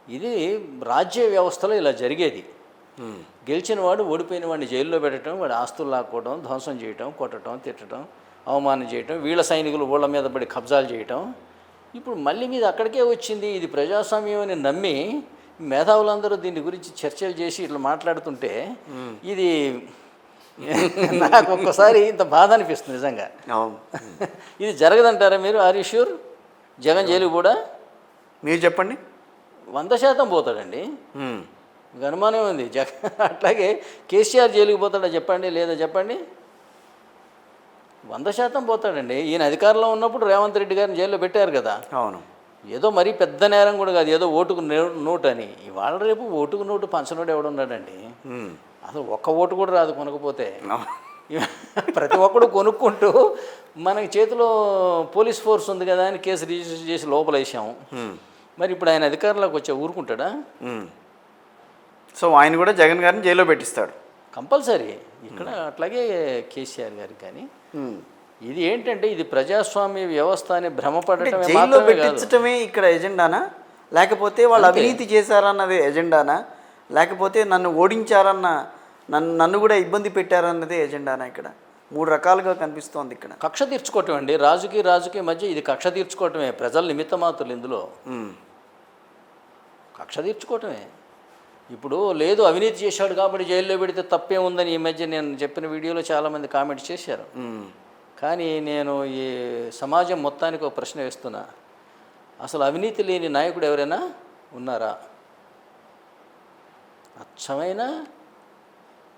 ఇది రాజ్య వ్యవస్థలో ఇలా జరిగేది. గెలిచిన వాడు ఓడిపోయిన వాడిని జైల్లో పెట్టడం, వాడి ఆస్తులు లాక్కోవడం, ధ్వంసం చేయటం, కొట్టడం, తిట్టడం, అవమానం చేయటం, వీళ్ళ సైనికులు ఊళ్ళ మీద పడి కబ్జాలు చేయటం. ఇప్పుడు మళ్ళీ మీద అక్కడికే వచ్చింది. ఇది ప్రజాస్వామ్యం అని నమ్మి మేధావులందరూ దీని గురించి చర్చలు చేసి ఇట్లా మాట్లాడుతుంటే ఇది నాకు ఒక్కసారి ఇంత బాధ అనిపిస్తుంది నిజంగా. ఇది జరగదంటారా మీరు? Are you sure? జగన్ జైలుకి కూడా మీరు చెప్పండి. 100% పోతాడండి, అనుమానం ఉంది. జగన్ అట్లాగే కేసీఆర్ జైలుకి పోతాడా చెప్పండి, లేదా చెప్పండి? 100% పోతాడండి. ఈయన అధికారంలో ఉన్నప్పుడు రేవంత్ రెడ్డి గారిని జైల్లో పెట్టారు కదా. అవును. ఏదో మరీ పెద్ద నేరం కూడా కాదు, ఏదో ఓటుకు నోటు అని. ఇవాళ రేపు ఓటుకు నోటు పంచనోడు ఎవడున్నాడండి? అసలు ఒక్క ఓటు కూడా రాదు కొనకపోతే. ప్రతి ఒక్కడు కొనుక్కుంటూ మనకి చేతిలో పోలీస్ ఫోర్స్ ఉంది కదా అని కేసు రిజిస్టర్ చేసి లోపల వేసాము. మరి ఇప్పుడు ఆయన అధికారంలోకి వచ్చే ఊరుకుంటాడా? సో ఆయన కూడా జగన్ గారిని జైల్లో పెట్టిస్తాడు కంపల్సరీ. ఇక్కడ అట్లాగే కేసీఆర్ గారికి. కానీ ఇది ఏంటంటే ఇది ప్రజాస్వామ్య వ్యవస్థ అని భ్రమపడటమే జైల్లో పెట్టించటమే ఇక్కడ ఎజెండానా, లేకపోతే వాళ్ళు అవినీతి చేశారన్నది ఎజెండానా, లేకపోతే నన్ను ఓడించారన్న నన్ను కూడా ఇబ్బంది పెట్టారన్నదే ఎజెండానా? ఇక్కడ 3 రకాలుగా కనిపిస్తోంది. ఇక్కడ కక్ష తీర్చుకోవటం అండి. రాజుకి మధ్య ఇది కక్ష తీర్చుకోవటమే. ప్రజల నిమిత్త మాత్రులు ఇందులో కక్ష తీర్చుకోవటమే. ఇప్పుడు లేదు అవినీతి చేశాడు కాబట్టి జైల్లో పెడితే తప్పే ఉందని ఈ మధ్య నేను చెప్పిన వీడియోలో చాలామంది కామెంట్స్ చేశారు. కానీ నేను ఈ సమాజం మొత్తానికి ఒక ప్రశ్న వేస్తున్నా, అసలు అవినీతి లేని నాయకుడు ఎవరైనా ఉన్నారా? అచ్చమైన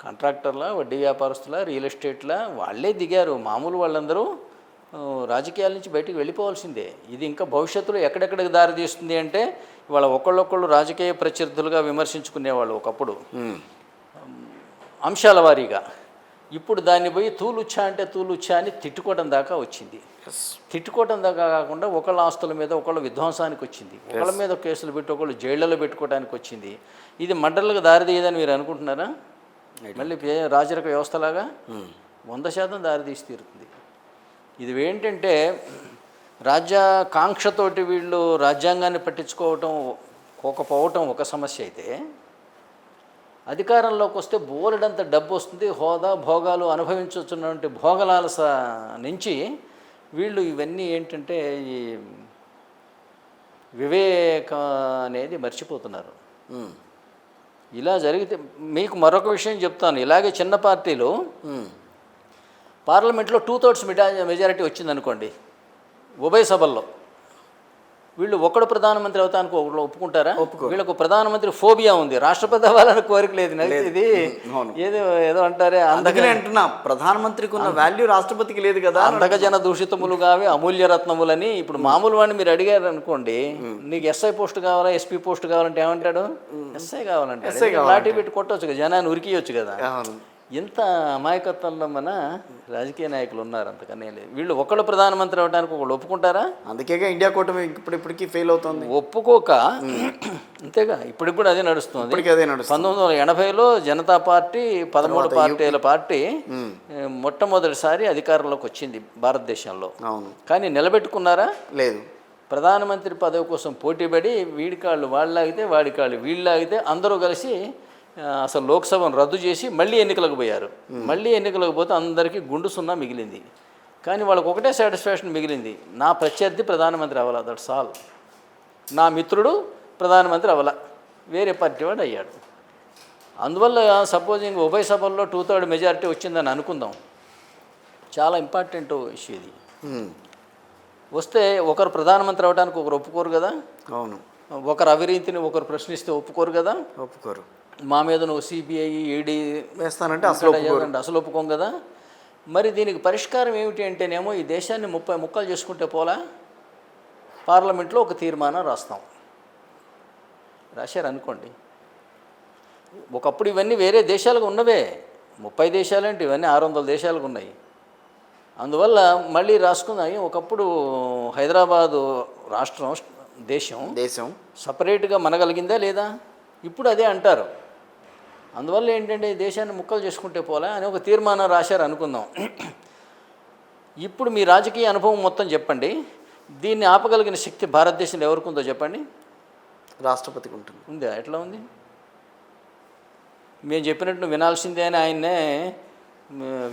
కాంట్రాక్టర్ల, వడ్డీ వ్యాపారస్తుల, రియల్ ఎస్టేట్ల వాళ్ళే దిగారు. మామూలు వాళ్ళందరూ రాజకీయాల నుంచి బయటికి వెళ్ళిపోవాల్సిందే. ఇది ఇంకా భవిష్యత్తులో ఎక్కడెక్కడికి దారి తీస్తుంది అంటే ఇవాళ ఒకళ్ళొకళ్ళు రాజకీయ ప్రత్యర్థులుగా విమర్శించుకునేవాళ్ళు ఒకప్పుడు అంశాల వారీగా. ఇప్పుడు దాన్ని పోయి తూలుచ్చా అంటే తూలుచ్చా అని తిట్టుకోవడం దాకా వచ్చింది. తిట్టుకోవడం దాకా కాకుండా ఒకళ్ళ ఆస్తుల మీద ఒకళ్ళ విధ్వంసానికి వచ్చింది, ఒకళ్ళ మీద కేసులు పెట్టి ఒకళ్ళు జైళ్లలో పెట్టుకోవడానికి వచ్చింది. ఇది మర్డర్లకు దారితీయదని మీరు అనుకుంటున్నారా? మళ్ళీ రాజరిక వ్యవస్థలాగా 100% దారితీసి తీరుతుంది. ఇది ఏంటంటే రాజ్యాకాంక్షతోటి వీళ్ళు రాజ్యాంగాన్ని పట్టించుకోకపోవటం ఒక సమస్య అయితే, అధికారంలోకి వస్తే బోలెడంత డబ్బు వస్తుంది, హోదా భోగాలు అనుభవించుతున్నటువంటి భోగలాలస నుంచి వీళ్ళు ఇవన్నీ ఏంటంటే ఈ వివేకం అనేది మర్చిపోతున్నారు. ఇలా జరిగితే మీకు మరొక విషయం చెప్తాను. ఇలాగే చిన్న పార్టీలు పార్లమెంట్లో 2/3 మెజారిటీ వచ్చిందనుకోండి ఉభయ సభల్లో, వీళ్ళు ఒకడు ప్రధానమంత్రి అవుతానికి ఒకళ్ళు ఒప్పుకుంటారా? వీళ్ళకు ప్రధానమంత్రి ఫోబియా ఉంది, రాష్ట్రపతి అవ్వాలని కోరిక లేదు. ఇది ఏదో అంటారే, అందుకనే అంటున్నా ప్రధానమంత్రికి ఉన్న వాల్యూ రాష్ట్రపతికి లేదు కదా. అంధకజన దూషితములు కావి అమూల్య రత్నములని. ఇప్పుడు మామూలు వాడిని మీరు అడిగారు అనుకోండి, నీకు ఎస్ఐ పోస్ట్ కావాలా, ఎస్పీ పోస్ట్ కావాలంటే ఏమంటాడు? ఎస్ఐ కావాలంటే లాఠీ పెట్టి కొట్టవచ్చు కదా, జనాన్ని ఉరికియొచ్చు కదా. ఎంత అమాయకత్వంలో మన రాజకీయ నాయకులు ఉన్నారు, అంతకనే లేదు. వీళ్ళు ఒకళ్ళు ప్రధానమంత్రి అవ్వడానికి ఒకళ్ళు ఒప్పుకుంటారా? అందుకేగా ఇండియా కూటమి ఇప్పటికీ ఫెయిల్ అవుతుంది. ఒప్పుకోక అంతేగా ఇప్పటికి కూడా అదే నడుస్తుంది. 1980లో జనతా పార్టీ 13 పార్టీల పార్టీ మొట్టమొదటిసారి అధికారంలోకి వచ్చింది భారతదేశంలో. కానీ నిలబెట్టుకున్నారా? లేదు. ప్రధానమంత్రి పదవి కోసం పోటీపడి వీడికాళ్ళు వాళ్ళు లాగితే, వాడికాళ్ళు వీళ్ళు లాగితే అందరూ కలిసి అసలు లోక్సభను రద్దు చేసి మళ్ళీ ఎన్నికలకు పోయారు. మళ్ళీ ఎన్నికలకు పోతే అందరికీ గుండు సున్నా మిగిలింది. కానీ వాళ్ళకి ఒకటే సాటిస్ఫాక్షన్ మిగిలింది, నా ప్రత్యర్థి ప్రధానమంత్రి అవ్వాల, దట్స్ ఆల్. నా మిత్రుడు ప్రధానమంత్రి అవ్వాల, వేరే పార్టీ వాడు అయ్యాడు. అందువల్ల సపోజింగ్ ఉభయ సభల్లో 2/3 మెజారిటీ వచ్చిందని అనుకుందాం, చాలా ఇంపార్టెంట్ ఇష్యూ ఇది. వస్తే ఒకరు ప్రధానమంత్రి అవ్వడానికి ఒకరు ఒప్పుకోరు కదా. అవును. ఒకరు అవినీతిని ఒకరు ప్రశ్నిస్తే ఒప్పుకోరు కదా. ఒప్పుకోరు. మా మీద నువ్వు సిబిఐ ఈడీ వేస్తానంటే అసలు ఒప్పుకోం కదా. మరి దీనికి పరిష్కారం ఏమిటి అంటేనేమో ఈ దేశాన్ని 30 ముక్కలు చేసుకుంటే పోలా, పార్లమెంట్లో ఒక తీర్మానం రాస్తాం. రాశారు అనుకోండి. ఒకప్పుడు ఇవన్నీ వేరే దేశాలకు ఉన్నవే, 30 దేశాలంటే ఇవన్నీ 600 దేశాలకు ఉన్నాయి. అందువల్ల మళ్ళీ రాసుకున్నాయి. ఒకప్పుడు హైదరాబాదు రాష్ట్రం దేశం సపరేట్గా మనగలిగిందా లేదా? ఇప్పుడు అదే అంటారు. అందువల్ల ఏంటంటే దేశాన్ని ముక్కలు చేసుకుంటే పోలా అని ఒక తీర్మానం రాశారు అనుకుందాం. ఇప్పుడు మీ రాజకీయ అనుభవం మొత్తం చెప్పండి, దీన్ని ఆపగలిగిన శక్తి భారతదేశంలో ఎవరికి ఉందో చెప్పండి. రాష్ట్రపతికి ఉంటుంది. ఉందా? ఎట్లా ఉంది? మేము చెప్పినట్టు వినాల్సిందే అని ఆయన్నే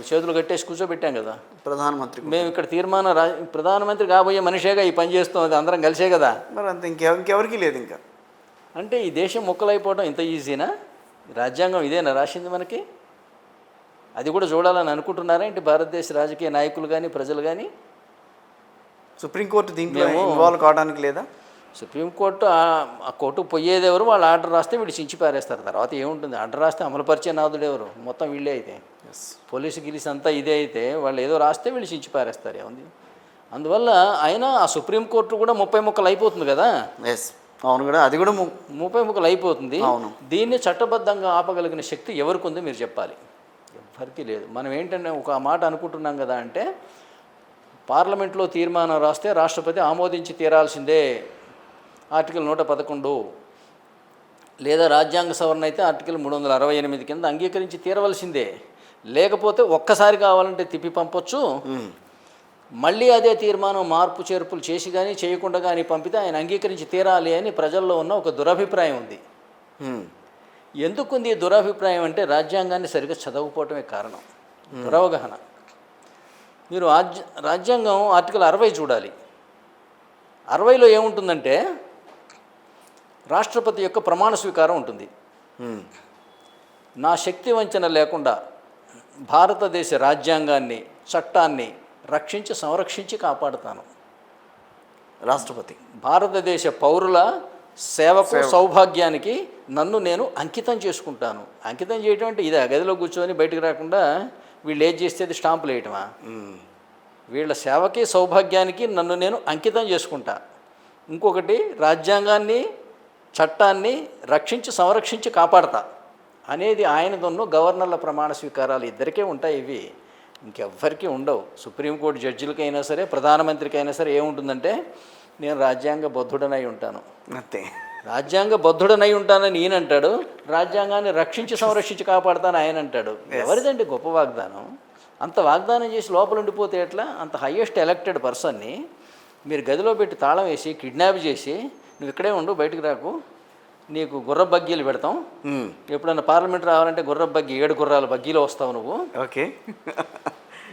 చేతులు కట్టేసి కూర్చోబెట్టాం కదా. ప్రధానమంత్రి మేము ఇక్కడ తీర్మానం ప్రధానమంత్రి కాబోయే మనిషేగా ఈ పని చేస్తున్నది, అందరం కలిసే కదా. మరి అంత ఇంకెవరికి లేదు ఇంకా. అంటే ఈ దేశం ముక్కలైపోవడం ఇంత ఈజీనా? రాజ్యాంగం ఇదేనా రాసింది మనకి? అది కూడా చూడాలని అనుకుంటున్నారా ఏంటి భారతదేశ రాజకీయ నాయకులు కానీ ప్రజలు కానీ? సుప్రీంకోర్టు దీంట్లో ఇన్వాల్వ్ కావడానికి లేదా? సుప్రీంకోర్టు ఆ కోర్టుకు పోయేది ఎవరు? వాళ్ళు ఆర్డర్ రాస్తే వీళ్ళు చించి పారేస్తారు. తర్వాత ఏముంటుంది? ఆర్డర్ రాస్తే అమలుపరిచే నాదుడు ఎవరు? మొత్తం వీళ్ళే అయితే. పోలీసు గిలీసు అంతా ఇదే అయితే వాళ్ళు ఏదో రాస్తే వీళ్ళు చించి పారేస్తారు. ఏముంది? అందువల్ల అయినా ఆ సుప్రీంకోర్టు కూడా 30 ముక్కలు అయిపోతుంది కదా. అవును కూడా, అది కూడా 30 ముక్కలు అయిపోతుంది. అవును. దీన్ని చట్టబద్ధంగా ఆపగలిగిన శక్తి ఎవరికి ఉందో మీరు చెప్పాలి. ఎవరికి లేదు. మనం ఏంటంటే ఒక మాట అనుకుంటున్నాం కదా, అంటే పార్లమెంట్లో తీర్మానం రాస్తే రాష్ట్రపతి ఆమోదించి తీరాల్సిందే, ఆర్టికల్ 111, లేదా రాజ్యాంగ సవరణ అయితే ఆర్టికల్ 368 కింద అంగీకరించి తీరవలసిందే. లేకపోతే ఒక్కసారి కావాలంటే తిప్పి పంపొచ్చు, మళ్ళీ అదే తీర్మానం మార్పు చేర్పులు చేసి కానీ చేయకుండా కానీ పంపితే ఆయన అంగీకరించి తీరాలి అని ప్రజల్లో ఉన్న ఒక దురభిప్రాయం ఉంది. ఎందుకుంది ఈ దురభిప్రాయం అంటే రాజ్యాంగాన్ని సరిగ్గా చదవకపోవటమే కారణం, దురవగాహన. మీరు రాజ్యాంగం ఆర్టికల్ 60 చూడాలి. 60లో ఏముంటుందంటే రాష్ట్రపతి యొక్క ప్రమాణ స్వీకారం ఉంటుంది. నా శక్తి వంచన లేకుండా భారతదేశ రాజ్యాంగాన్ని చట్టాన్ని రక్షించి సంరక్షించి కాపాడుతాను. రాష్ట్రపతి భారతదేశ పౌరుల సేవకు సౌభాగ్యానికి నన్ను నేను అంకితం చేసుకుంటాను. అంకితం చేయటం అంటే ఇదే, గదిలో కూర్చొని బయటకు రాకుండా వీళ్ళు ఏది చేస్తే స్టాంపులు వేయటమా? వీళ్ళ సేవకి సౌభాగ్యానికి నన్ను నేను అంకితం చేసుకుంటా. ఇంకొకటి, రాజ్యాంగాన్ని చట్టాన్ని రక్షించి సంరక్షించి కాపాడతా అనేది ఆయనదొన్న గవర్నర్ల ప్రమాణ స్వీకారాలు ఇద్దరికే ఉంటాయి. ఇవి ఇంకెవ్వరికీ ఉండవు. సుప్రీంకోర్టు జడ్జిలకైనా సరే ప్రధానమంత్రికి సరే ఏముంటుందంటే నేను రాజ్యాంగ బద్ధుడనై ఉంటాను, అంతే. రాజ్యాంగ బద్ధుడనై ఉంటానని ఈయన అంటాడు, రాజ్యాంగాన్ని రక్షించి సంరక్షించి కాపాడుతాను ఆయన అంటాడు. ఎవరిదండి గొప్ప వాగ్దానం? అంత వాగ్దానం చేసి లోపల ఉండిపోతే ఎట్లా? అంత హయ్యెస్ట్ ఎలక్టెడ్ పర్సన్ని మీరు గదిలో పెట్టి తాళం వేసి కిడ్నాప్ చేసి నువ్వు ఇక్కడే ఉండు బయటకు రాకు, నీకు గుర్ర బగ్గీలు పెడతాం, ఎప్పుడన్నా పార్లమెంట్ రావాలంటే గుర్ర బగ్గి 7 గుర్రాల బగ్గీలో వస్తావు నువ్వు. ఓకే.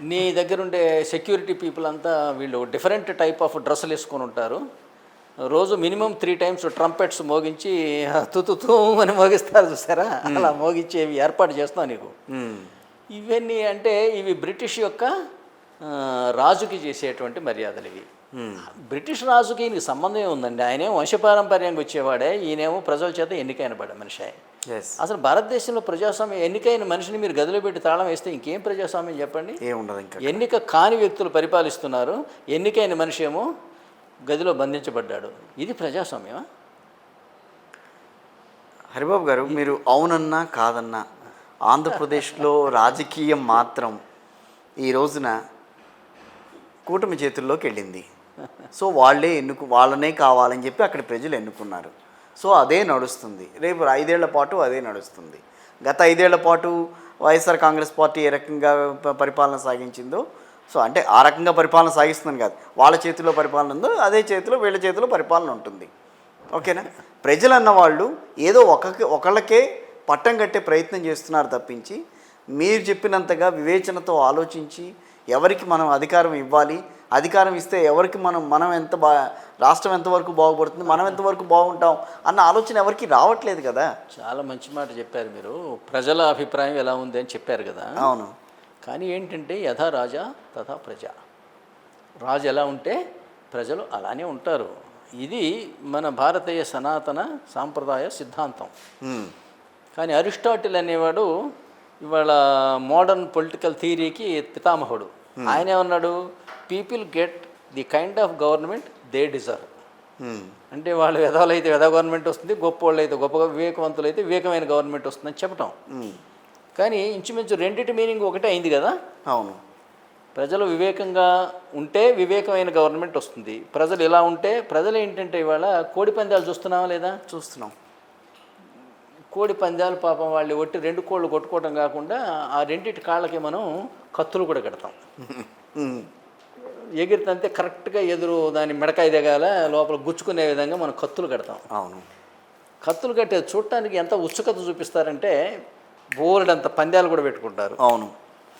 నీ దగ్గర ఉండే సెక్యూరిటీ పీపుల్ అంతా వీళ్ళు డిఫరెంట్ టైప్ ఆఫ్ డ్రెస్సులు వేసుకొని ఉంటారు. రోజు మినిమం 3 times ట్రంపెట్స్ మోగించి తుతు అని మోగిస్తారు చూసారా, అలా మోగించేవి ఏర్పాటు చేస్తాం నీకు. ఇవన్నీ అంటే ఇవి బ్రిటిష్ యొక్క రాజుకి చేసేటువంటి మర్యాదలు ఇవి. బ్రిటిష్ రాజుకి ఈయనకి సంబంధం ఉందండి. ఆయనేమో వంశపారంపర్యంగా వచ్చేవాడే, ఈయనేమో ప్రజల చేత ఎన్నికైన మనిషి. అసలు భారతదేశంలో ప్రజాస్వామ్యం, ఎన్నికైన మనిషిని మీరు గదిలో పెట్టి తాళం వేస్తే ఇంకేం ప్రజాస్వామ్యం చెప్పండి? ఎన్నిక కాని వ్యక్తులు పరిపాలిస్తున్నారు, ఎన్నికైన మనిషి ఏమో గదిలో బంధించబడ్డాడు. ఇది ప్రజాస్వామ్యమా? హరిబాబు గారు, మీరు అవునన్నా కాదన్నా ఆంధ్రప్రదేశ్లో రాజకీయం మాత్రం ఈ రోజున కూటమి చేతుల్లోకి వెళ్ళింది. సో వాళ్ళనే కావాలని చెప్పి అక్కడ ప్రజలు ఎన్నుకున్నారు. సో అదే నడుస్తుంది. రేపు 5 ఏళ్ల పాటు అదే నడుస్తుంది. గత 5 ఏళ్ల పాటు వైఎస్ఆర్ కాంగ్రెస్ పార్టీ ఏ రకంగా పరిపాలన సాగించిందో, సో అంటే ఆ రకంగా పరిపాలన సాగిస్తుందని కాదు, వాళ్ళ చేతిలో పరిపాలన ఉందో అదే చేతిలో వీళ్ళ చేతిలో పరిపాలన ఉంటుంది. ఓకేనా? ప్రజలు అన్న వాళ్ళు ఏదో ఒకళ్ళకే పట్టం కట్టే ప్రయత్నం చేస్తున్నారు తప్పించి, మీరు చెప్పినంతగా వివేచనతో ఆలోచించి ఎవరికి మనం అధికారం ఇవ్వాలి, అధికారం ఇస్తే ఎవరికి మనం ఎంత రాష్ట్రం ఎంతవరకు బాగుపడుతుంది, మనం ఎంతవరకు బాగుంటాం అన్న ఆలోచన ఎవరికి రావట్లేదు కదా. చాలా మంచి మాట చెప్పారు మీరు. ప్రజల అభిప్రాయం ఎలా ఉంది అని చెప్పారు కదా. అవును. కానీ ఏంటంటే యథా రాజా తథా ప్రజ. రాజు ఎలా ఉంటే ప్రజలు అలానే ఉంటారు. ఇది మన భారతీయ సనాతన సాంప్రదాయ సిద్ధాంతం. కానీ అరిస్టాటిల్ అనేవాడు ఇవాళ మోడర్న్ పొలిటికల్ థియరీకి పితామహుడు. ఆయన ఏమన్నాడు? People get the kind of government they deserve. అంటే వాళ్ళు వెధవలైతే వెధవ గవర్నమెంట్ వస్తుంది, గొప్ప వాళ్ళు అయితే గొప్ప, వివేకవంతులు అయితే వివేకమైన గవర్నమెంట్ వస్తుందని చెప్పటం. కానీ ఇంచుమించు రెండింటి మీనింగ్ ఒకటే అయింది కదా. అవును. ప్రజలు వివేకంగా ఉంటే వివేకమైన గవర్నమెంట్ వస్తుంది, ప్రజలు ఇలా ఉంటే, ప్రజలు ఏంటంటే ఇవాళ కోడి పందాలు చూస్తున్నావా లేదా? చూస్తున్నాం. కోడి పందాలు పాపం వాళ్ళు ఒట్టి 2 కోళ్ళు కొట్టుకోవడం కాకుండా ఆ 2 కాళ్ళకి మనం కత్తులు కూడా కడతాం. ఎగిరితంతే కరెక్ట్గా ఎదురు దాని మెడకాయ దిగాల లోపల గుచ్చుకునే విధంగా మనం కత్తులు కడతాం. అవును. కత్తులు కట్టే చూడటానికి ఎంత ఉత్సుకత చూపిస్తారంటే బోర్డంత పందాలు కూడా పెట్టుకుంటారు. అవును.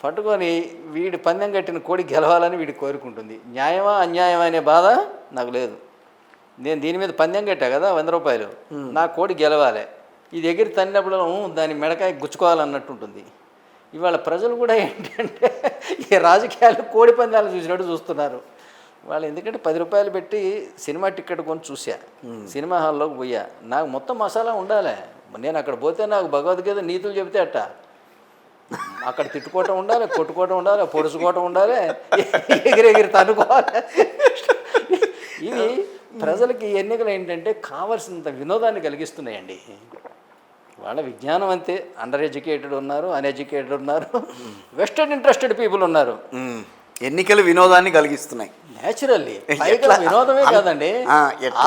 పట్టుకొని వీడి పందెం కట్టిన కోడి గెలవాలని వీడి కోరుకుంటుంది. న్యాయమా అన్యాయమా అనే బాధ నాకు లేదు. నేను దీని మీద పందెం కట్టా కదా 100 రూపాయలు, నా కోడి గెలవాలి. ఇది ఎగిరి తన్నినప్పుడు దాని మెడకాయ గుచ్చుకోవాలన్నట్టు ఉంటుంది. ఇవాళ ప్రజలు కూడా ఏంటంటే ఈ రాజకీయాలు కోడి పందాలు చూసినట్టు చూస్తున్నారు. వాళ్ళు ఎందుకంటే 10 రూపాయలు పెట్టి సినిమా టికెట్ కొని చూసా, సినిమా హాల్లోకి పోయా, నాకు మొత్తం మసాలా ఉండాలి. నేను అక్కడ పోతే నాకు భగవద్గీత నీతులు చెబితే అట్ట అక్కడ తిట్టుకోవటం ఉండాలి, కొట్టుకోవటం ఉండాలి, పొడుచుకోవటం ఉండాలి, ఎగిరెగిరి తనుకోవాలి. ఇవి ప్రజలకి ఎన్నికలు ఏంటంటే కావాల్సినంత వినోదాన్ని కలిగిస్తున్నాయండి. వాళ్ళ విజ్ఞానం అంతే, అండర్ ఎడ్యుకేటెడ్ ఉన్నారు, అన్ఎడ్యుకేటెడ్ ఉన్నారు, వెస్టెడ్ ఇంట్రెస్టెడ్ పీపుల్ ఉన్నారు. ఎన్నికలు వినోదాన్ని కలిగిస్తున్నాయి న్యాచురల్లీ. వినోదమే కాదండి,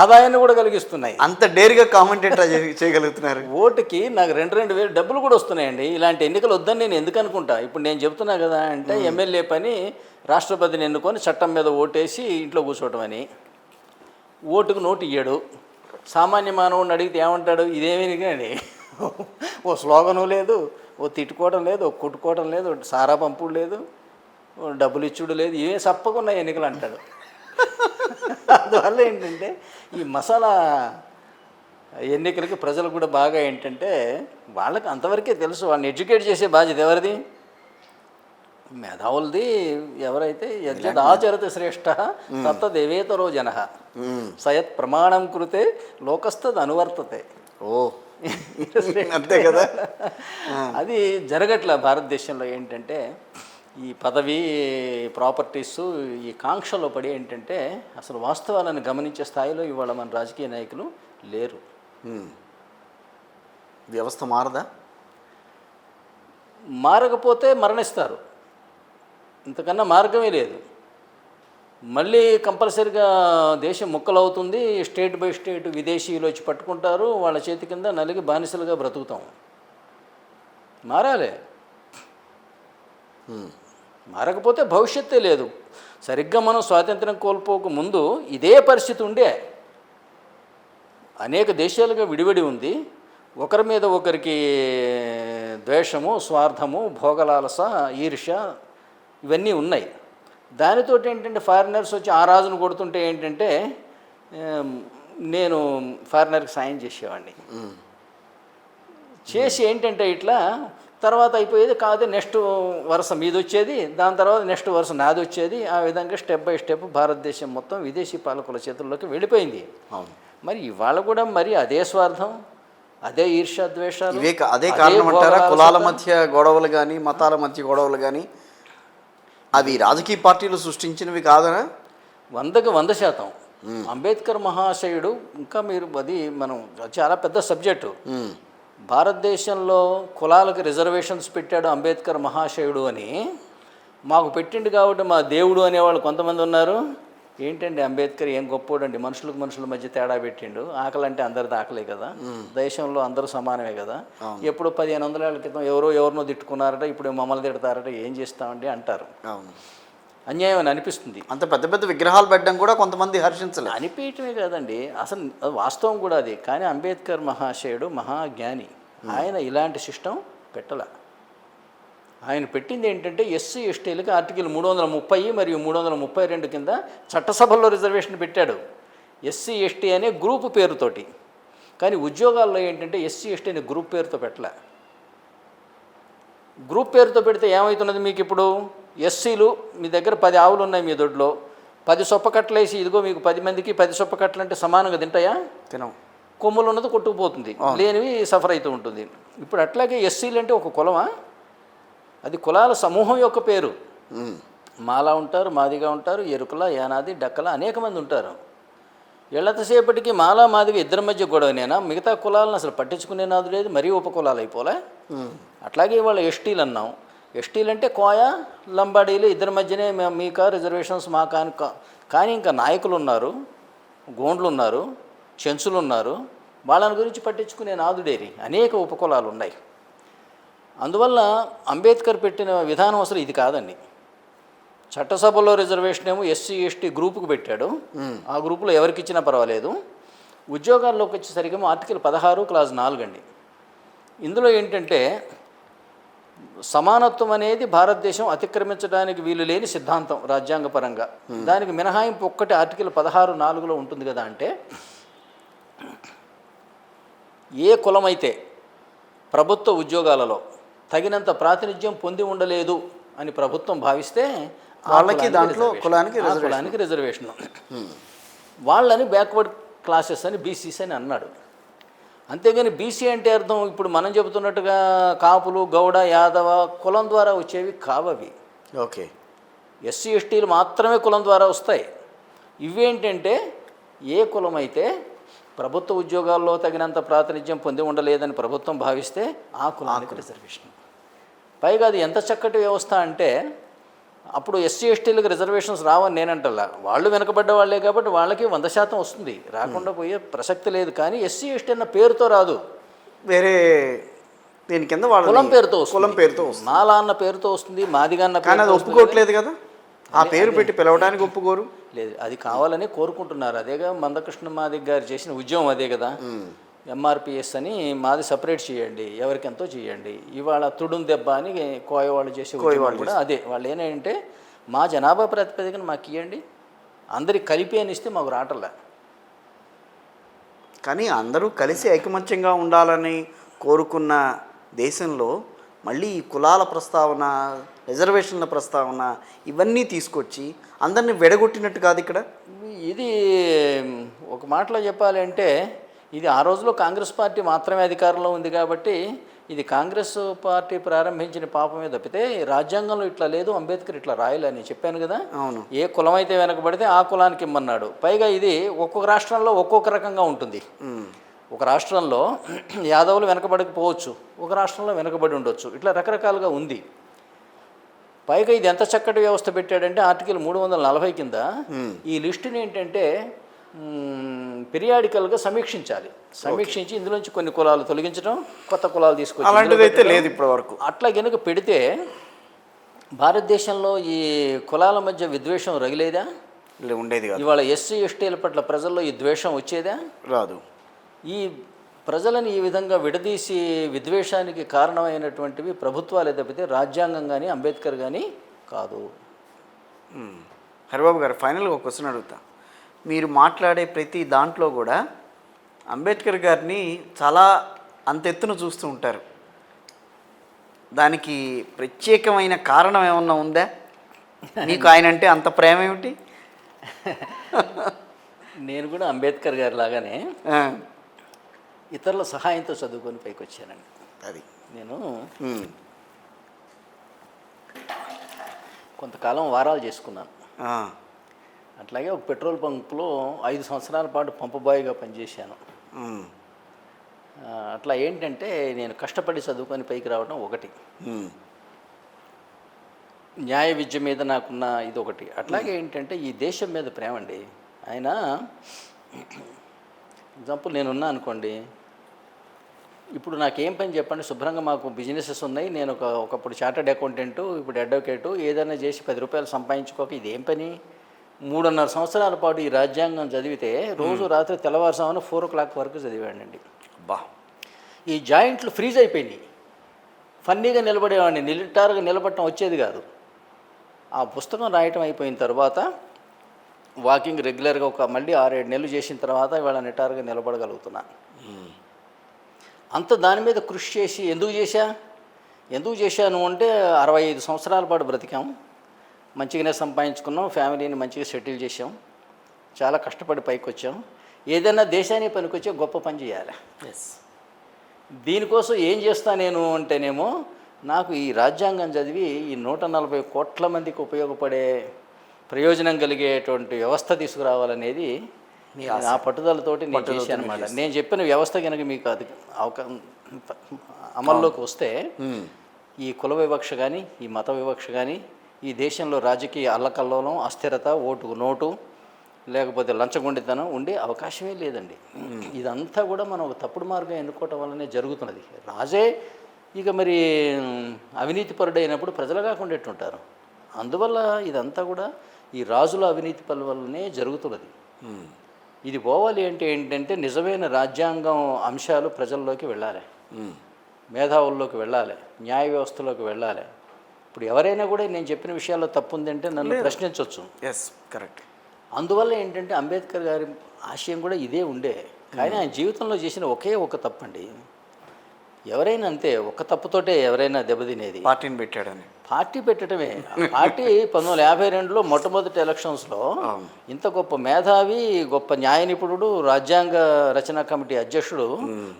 ఆదాయాన్ని కూడా కలిగిస్తున్నాయి. అంత డేర్గా కామెంట్ ఎట్లా చేయగలుగుతున్నారు? ఓటుకి నాకు 2,000 డబ్బులు కూడా వస్తున్నాయండి. ఇలాంటి ఎన్నికలు వద్దని నేను ఎందుకు అనుకుంటా? ఇప్పుడు నేను చెప్తున్నా కదా, అంటే ఎమ్మెల్యే పని రాష్ట్రపతిని ఎన్నుకొని చట్టం మీద ఓటేసి ఇంట్లో కూర్చోవటం అని. ఓటుకు నోటు ఇయ్యడు. సామాన్య మానవుడిని అడిగితే ఏమంటాడు? ఇదేమీ కానీ ఓ స్లోగను లేదు, ఓ తిట్టుకోవడం లేదు, ఓ కొట్టుకోవడం లేదు, సారా పంపుడు లేదు, డబ్బులు ఇచ్చుడు లేదు, ఇవే సప్పకున్న ఎన్నికలు అంటాడు. అందువల్ల ఏంటంటే ఈ మసాలా ఎన్నికలకి ప్రజలు కూడా బాగా ఏంటంటే వాళ్ళకి అంతవరకే తెలుసు. వాళ్ళని ఎడ్యుకేట్ చేసే బాధ్యత ఎవరిది? మేధావులది. ఎవరైతే యజ్ఞ ఆచరత శ్రేష్ఠ తత్తదేవేతరో జన సయత్ ప్రమాణం కృతే లోకస్తద్ అనువర్తతే. ఓ అంతే కదా. అది జరగట్ల భారతదేశంలో. ఏంటంటే ఈ పదవి, ప్రాపర్టీసు, ఈ కాంక్షలో పడి ఏంటంటే అసలు వాస్తవాలను గమనించే స్థాయిలో ఇవాళ మన రాజకీయ నాయకులు లేరు. వ్యవస్థ మారదా? మారకపోతే మరణిస్తారు, ఇంతకన్నా మార్గమే లేదు. మళ్ళీ కంపల్సరిగా దేశం ముక్కలవుతుంది. స్టేట్ బై స్టేట్ విదేశీయులు వచ్చి పట్టుకుంటారు, వాళ్ళ చేతి కింద నలిగి బానిసలుగా బ్రతుకుతాం. మారాలి. మారకపోతే భవిష్యత్తే లేదు. సరిగ్గా మనం స్వాతంత్రం కోల్పోక ముందు ఇదే పరిస్థితి ఉండే. అనేక దేశాలుగా విడివడి ఉంది. ఒకరి మీద ఒకరికి ద్వేషము, స్వార్థము, భోగలాలస, ఈర్ష్య ఇవన్నీ ఉన్నాయి. దానితో ఏంటంటే ఫారినర్స్ వచ్చి ఆ రాజును కొడుతుంటే ఏంటంటే నేను ఫారినర్కి సాయం చేసేవాడిని. చేసి ఏంటంటే ఇట్లా తర్వాత అయిపోయేది కాదు, నెక్స్ట్ వరుస మీది వచ్చేది, దాని తర్వాత నెక్స్ట్ వరుస నాది వచ్చేది. ఆ విధంగా స్టెప్ బై స్టెప్ భారతదేశం మొత్తం విదేశీ పాలకుల చేతుల్లోకి వెళ్ళిపోయింది. మరి ఇవాళ కూడా మరి అదే స్వార్థం, అదే ఈర్ష్య, ద్వేషాలు, అదే కారణం అంటారా? కులాల మధ్య గొడవలు కానీ, మతాల మధ్య గొడవలు కానీ అవి రాజకీయ పార్టీలు సృష్టించినవి కాదనా? 100కి 100%. అంబేద్కర్ మహాశయుడు, ఇంకా మీరు అది మనం చాలా పెద్ద సబ్జెక్టు. భారతదేశంలో కులాలకు రిజర్వేషన్స్ పెట్టాడు అంబేద్కర్ మహాశయుడు అని. మాకు పెట్టిండు కాబట్టి మా దేవుడు అనేవాళ్ళు కొంతమంది ఉన్నారు. ఏంటండి అంబేద్కర్ ఏం గొప్పోడండి, మనుషులకు మనుషుల మధ్య తేడా పెట్టిండు. ఆకలి అంటే అందరిది ఆకలే కదా, దేశంలో అందరూ సమానమే కదా. ఎప్పుడు 1500 ఏళ్ల క్రితం ఎవరినో తిట్టుకున్నారట, ఇప్పుడు మమ్మల్ని తిడతారట, ఏం చేస్తామండి అంటారు. అన్యాయం అని అనిపిస్తుంది. అంత పెద్ద పెద్ద విగ్రహాలు పెట్టడం కూడా కొంతమంది హర్షించలేదు. అనిపించడమే కాదండి, అసలు వాస్తవం కూడా అది. కానీ అంబేద్కర్ మహాశయుడు మహాజ్ఞాని. ఆయన ఇలాంటి సిస్టమ్ పెట్టల. ఆయన పెట్టింది ఏంటంటే ఎస్సీ ఎస్టీలకి ఆర్టికల్ 330 మరియు 332 కింద చట్టసభల్లో రిజర్వేషన్ పెట్టాడు, ఎస్సీ ఎస్టీ అనే గ్రూప్ పేరుతోటి. కానీ ఉద్యోగాల్లో ఏంటంటే ఎస్సీ ఎస్టీ అనే గ్రూప్ పేరుతో పెట్టలే. గ్రూప్ పేరుతో పెడితే ఏమవుతున్నది మీకు? ఇప్పుడు ఎస్సీలు మీ దగ్గర 10 ఆవులు ఉన్నాయి మీ దొడ్లో, 10 సొప్పకట్టలు వేసి ఇదిగో మీకు 10 మందికి 10 సొప్పకట్టలు అంటే సమానంగా తింటాయా? తినం. కొమ్ములు ఉన్నది కొట్టుకుపోతుంది, లేనివి సఫర్ అవుతూ ఉంటుంది. ఇప్పుడు అట్లాగే ఎస్సీలు అంటే ఒక కులమా? అది కులాల సమూహం యొక్క పేరు. మాలా ఉంటారు, మాదిగా ఉంటారు, ఎరుకల, యానాది, డక్కల అనేక మంది ఉంటారు. ఎళ్ళతసేపటికి మాలా మాదిగా ఇద్దరి మధ్య గొడవనేనా? మిగతా కులాలను అసలు పట్టించుకునే నాదు లేదు, మరీ ఉపకులాలు అయిపోలే. అట్లాగే ఇవాళ ఎస్టీలు అన్నాం. ఎస్టీలు అంటే కోయ, లంబాడీలు ఇద్దరి మధ్యనే మీకా రిజర్వేషన్స్ మా కానీ ఇంకా నాయకులు ఉన్నారు, గోండ్లు ఉన్నారు, చెంచులు ఉన్నారు. వాళ్ళని గురించి పట్టించుకునే నాదుడేరి అనేక ఉపకులాలు ఉన్నాయి. అందువల్ల అంబేద్కర్ పెట్టిన విధానం అసలు ఇది కాదండి. చట్టసభలో రిజర్వేషన్ ఏమో ఎస్సీ ఎస్టీ గ్రూపుకు పెట్టాడు, ఆ గ్రూపులో ఎవరికి ఇచ్చినా పర్వాలేదు. ఉద్యోగాల్లోకి వచ్చేసరికి ఆర్టికల్ 16 క్లాజ్ 4 అండి. ఇందులో ఏంటంటే సమానత్వం అనేది భారతదేశం అతిక్రమించడానికి వీలు లేని సిద్ధాంతం రాజ్యాంగపరంగా. దానికి మినహాయింపు ఒక్కటి ఆర్టికల్ 16(4)లో ఉంటుంది కదా. అంటే ఏ కులమైతే ప్రభుత్వ ఉద్యోగాలలో తగినంత ప్రాతినిధ్యం పొంది ఉండలేదు అని ప్రభుత్వం భావిస్తే వాళ్ళకి దాంట్లో కులానికి రిజర్వేషన్, వాళ్ళని బ్యాక్వర్డ్ క్లాసెస్ అని బీసీస్ అని అన్నాడు. అంతేగాని బీసీ అంటే అర్థం ఇప్పుడు మనం చెబుతున్నట్టుగా కాపులు, గౌడ, యాదవ కులం ద్వారా వచ్చేవి కావవి. ఓకే, ఎస్సీ ఎస్టీలు మాత్రమే కులం ద్వారా వస్తాయి. ఇవేంటంటే ఏ కులం అయితే ప్రభుత్వ ఉద్యోగాల్లో తగినంత ప్రాతినిధ్యం పొంది ఉండలేదని ప్రభుత్వం భావిస్తే ఆ కులానికి రిజర్వేషన్. పైగా అది ఎంత చక్కటి వ్యవస్థ అంటే అప్పుడు ఎస్సీ ఎస్టీలకు రిజర్వేషన్స్ రావని నేనంటలా, వాళ్ళు వెనకబడ్డ వాళ్ళే కాబట్టి వాళ్ళకి 100% వస్తుంది, రాకుండా పోయే ప్రసక్తి లేదు. కానీ ఎస్సీ ఎస్టీ అన్న పేరుతో రాదు, వేరే దీని కింద వాళ్ళ కులం పేరుతో వస్తుంది. కులం పేరుతో వస్తుంది, మాలా అన్న పేరుతో వస్తుంది, మాదిగా అన్న కానీ అది ఒప్పుకోవట్లేదు కదా, ఆ పేరు పెట్టి పిలవడానికి ఒప్పుకోరు. లేదు, అది కావాలని కోరుకుంటున్నారు. అదేగా మందకృష్ణ మాదిగ్ గారు చేసిన ఉద్యమం అదే కదా. ఎంఆర్పిఎస్ అని మాది సపరేట్ చేయండి, ఎవరికి ఎంతో చేయండి. ఇవాళ తుడుం దెబ్బ అని కోయ వాళ్ళు చేసే ఉద్యమం కూడా అదే. వాళ్ళు ఏంటంటే మా జనాభా ప్రాతిపదికన మాకు ఇవ్వండి, అందరికి కలిపి అని ఇస్తే మాకు రావట్లే. కానీ అందరూ కలిసి ఐకమత్యంగా ఉండాలని కోరుకున్న దేశంలో మళ్ళీ ఈ కులాల ప్రస్తావన, రిజర్వేషన్ల ప్రస్తావన ఇవన్నీ తీసుకొచ్చి అందరినీ విడగొట్టినట్టు కాదు ఇక్కడ. ఇది ఒక మాటలో చెప్పాలంటే ఇది ఆ రోజులో కాంగ్రెస్ పార్టీ మాత్రమే అధికారంలో ఉంది కాబట్టి ఇది కాంగ్రెస్ పార్టీ ప్రారంభించిన పాపమే తప్పితే రాజ్యాంగంలో ఇట్లా లేదు, అంబేద్కర్ ఇట్లా రాయాలని చెప్పాను కదా. అవును, ఏ కులం అయితే వెనకబడితే ఆ కులానికి ఇమ్మన్నాడు. పైగా ఇది ఒక్కొక్క రాష్ట్రంలో ఒక్కొక్క రకంగా ఉంటుంది. ఒక రాష్ట్రంలో యాదవులు వెనకబడకపోవచ్చు, ఒక రాష్ట్రంలో వెనకబడి ఉండొచ్చు, ఇట్లా రకరకాలుగా ఉంది. పైగా ఇది ఎంత చక్కటి వ్యవస్థ పెట్టాడంటే ఆర్టికల్ 340 కింద ఈ లిస్టుని ఏంటంటే పీరియాడికల్గా సమీక్షించాలి. సమీక్షించి ఇందులోంచి కొన్ని కులాలు తొలగించడం, కొత్త కులాలు తీసుకొచ్చి అలాంటిదైతే లేదు ఇప్పటి వరకు. అట్లా కనుక పెడితే భారతదేశంలో ఈ కులాల మధ్య విద్వేషం రగిలేదా? ఉండేది కాదు. ఇవాళ ఎస్సీ ఎస్టీల పట్ల ప్రజల్లో ఈ ద్వేషం వచ్చేదా? రాదు. ఈ ప్రజలను ఈ విధంగా విడదీసి విద్వేషానికి కారణమైనటువంటివి ప్రభుత్వాలే తప్పితే రాజ్యాంగం కానీ అంబేద్కర్ కానీ కాదు. హరిబాబు గారు, ఫైనల్గా ఒక క్వశ్చన్ అడుగుతా. మీరు మాట్లాడే ప్రతి దాంట్లో కూడా అంబేద్కర్ గారిని చాలా అంతెత్తున చూస్తూ ఉంటారు. దానికి ప్రత్యేకమైన కారణం ఏమన్నా ఉందా? మీకు ఆయన అంటే అంత ప్రేమ ఏమిటి? నేను కూడా అంబేద్కర్ గారి లాగానే ఇతరుల సహాయంతో చదువుకొని పైకి వచ్చానండి. అది నేను కొంతకాలం వారాలు చేసుకున్నాను. అట్లాగే ఒక పెట్రోల్ బంక్లో 5 సంవత్సరాల పాటు పంపు బాయ్గా పనిచేశాను. అట్లా ఏంటంటే నేను కష్టపడి చదువుకొని పైకి రావడం ఒకటి, న్యాయ విద్య మీద నాకున్న ఇది ఒకటి. అట్లాగే ఏంటంటే ఈ దేశం మీద ప్రేమ అండి. ఆయన ఎగ్జాంపుల్ నేనున్నా అనుకోండి, ఇప్పుడు నాకేం పని చెప్పండి, శుభ్రంగా మాకు బిజినెసెస్ ఉన్నాయి, నేను ఒకప్పుడు చార్టర్డ్ అకౌంటెంటు, ఇప్పుడు అడ్వకేటు, ఏదైనా చేసి 10 రూపాయలు సంపాదించుకోక ఇదేం పని? 3.5 సంవత్సరాల పాటు ఈ రాజ్యాంగం చదివితే రోజు రాత్రి తెల్లవారుసామున 4 o'clock వరకు చదివాడండి. బా, ఈ జాయింట్లు ఫ్రీజ్ అయిపోయినాయి. ఫన్నీగా నిలబడేవాడిని, నిటారుగా నిలబడటం వచ్చేది కాదు. ఆ పుస్తకం రాయటం అయిపోయిన తర్వాత వాకింగ్ రెగ్యులర్గా మళ్ళీ 6-7 నెలలు చేసిన తర్వాత ఇవాళ నిటారుగా నిలబడగలుగుతున్నా. అంత దాని మీద కృషి చేసి ఎందుకు చేశాను అంటే 65 సంవత్సరాల పాటు బ్రతికాం, మంచిగానే సంపాదించుకున్నాం, ఫ్యామిలీని మంచిగా సెటిల్ చేసాం, చాలా కష్టపడి పైకి వచ్చాం. ఏదైనా దేశానికి పనికొచ్చే గొప్ప పని చేయాలి. దీనికోసం ఏం చేస్తా నేను అంటేనేమో, నాకు ఈ రాజ్యాంగం చదివి ఈ 140 కోట్ల మందికి ఉపయోగపడే ప్రయోజనం కలిగేటువంటి వ్యవస్థ తీసుకురావాలనేది ఆ పట్టుదలతోటి నేను చేశాను అనమాట. నేను చెప్పిన వ్యవస్థ కనుక మీకు అది అమల్లోకి వస్తే ఈ కుల వివక్ష కానీ, ఈ మత వివక్ష కానీ, ఈ దేశంలో రాజకీయ అల్లకల్లోలం, అస్థిరత, ఓటుకు నోటు, లేకపోతే లంచగొండితనం ఉండే అవకాశమే లేదండి. ఇదంతా కూడా మనం ఒక తప్పుడు మార్గం ఎన్నుకోవటం వల్లనే జరుగుతున్నది. రాజే ఇక మరి అవినీతి పరుడైనప్పుడు ప్రజలు కాకుండా ఎట్టుంటారు? అందువల్ల ఇదంతా కూడా ఈ రాజుల అవినీతి పనుల వల్లనే జరుగుతున్నది. ఇది పోవాలి అంటే ఏంటంటే నిజమైన రాజ్యాంగం అంశాలు ప్రజల్లోకి వెళ్ళాలి. మేధావుల్లోకి వెళ్ళాలి, న్యాయ వ్యవస్థలోకి వెళ్ళాలి. ఇప్పుడు ఎవరైనా కూడా నేను చెప్పిన విషయాల్లో తప్పు ఉందంటే నన్ను ప్రశ్నించవచ్చు. Yes, correct. అందువల్ల ఏంటంటే అంబేద్కర్ గారి ఆశయం కూడా ఇదే ఉండే. కానీ ఆయన జీవితంలో చేసిన ఒకే ఒక తప్పండి. ఎవరైనా అంతే, ఒక తప్పుతోటే ఎవరైనా దెబ్బతినేది. పార్టీని పెట్టాడని. పార్టీ పెట్టడమే. పార్టీ 1952లో మొట్టమొదటి ఎలక్షన్స్లో ఇంత గొప్ప మేధావి, గొప్ప న్యాయ నిపుణుడు, రాజ్యాంగ రచనా కమిటీ అధ్యక్షుడు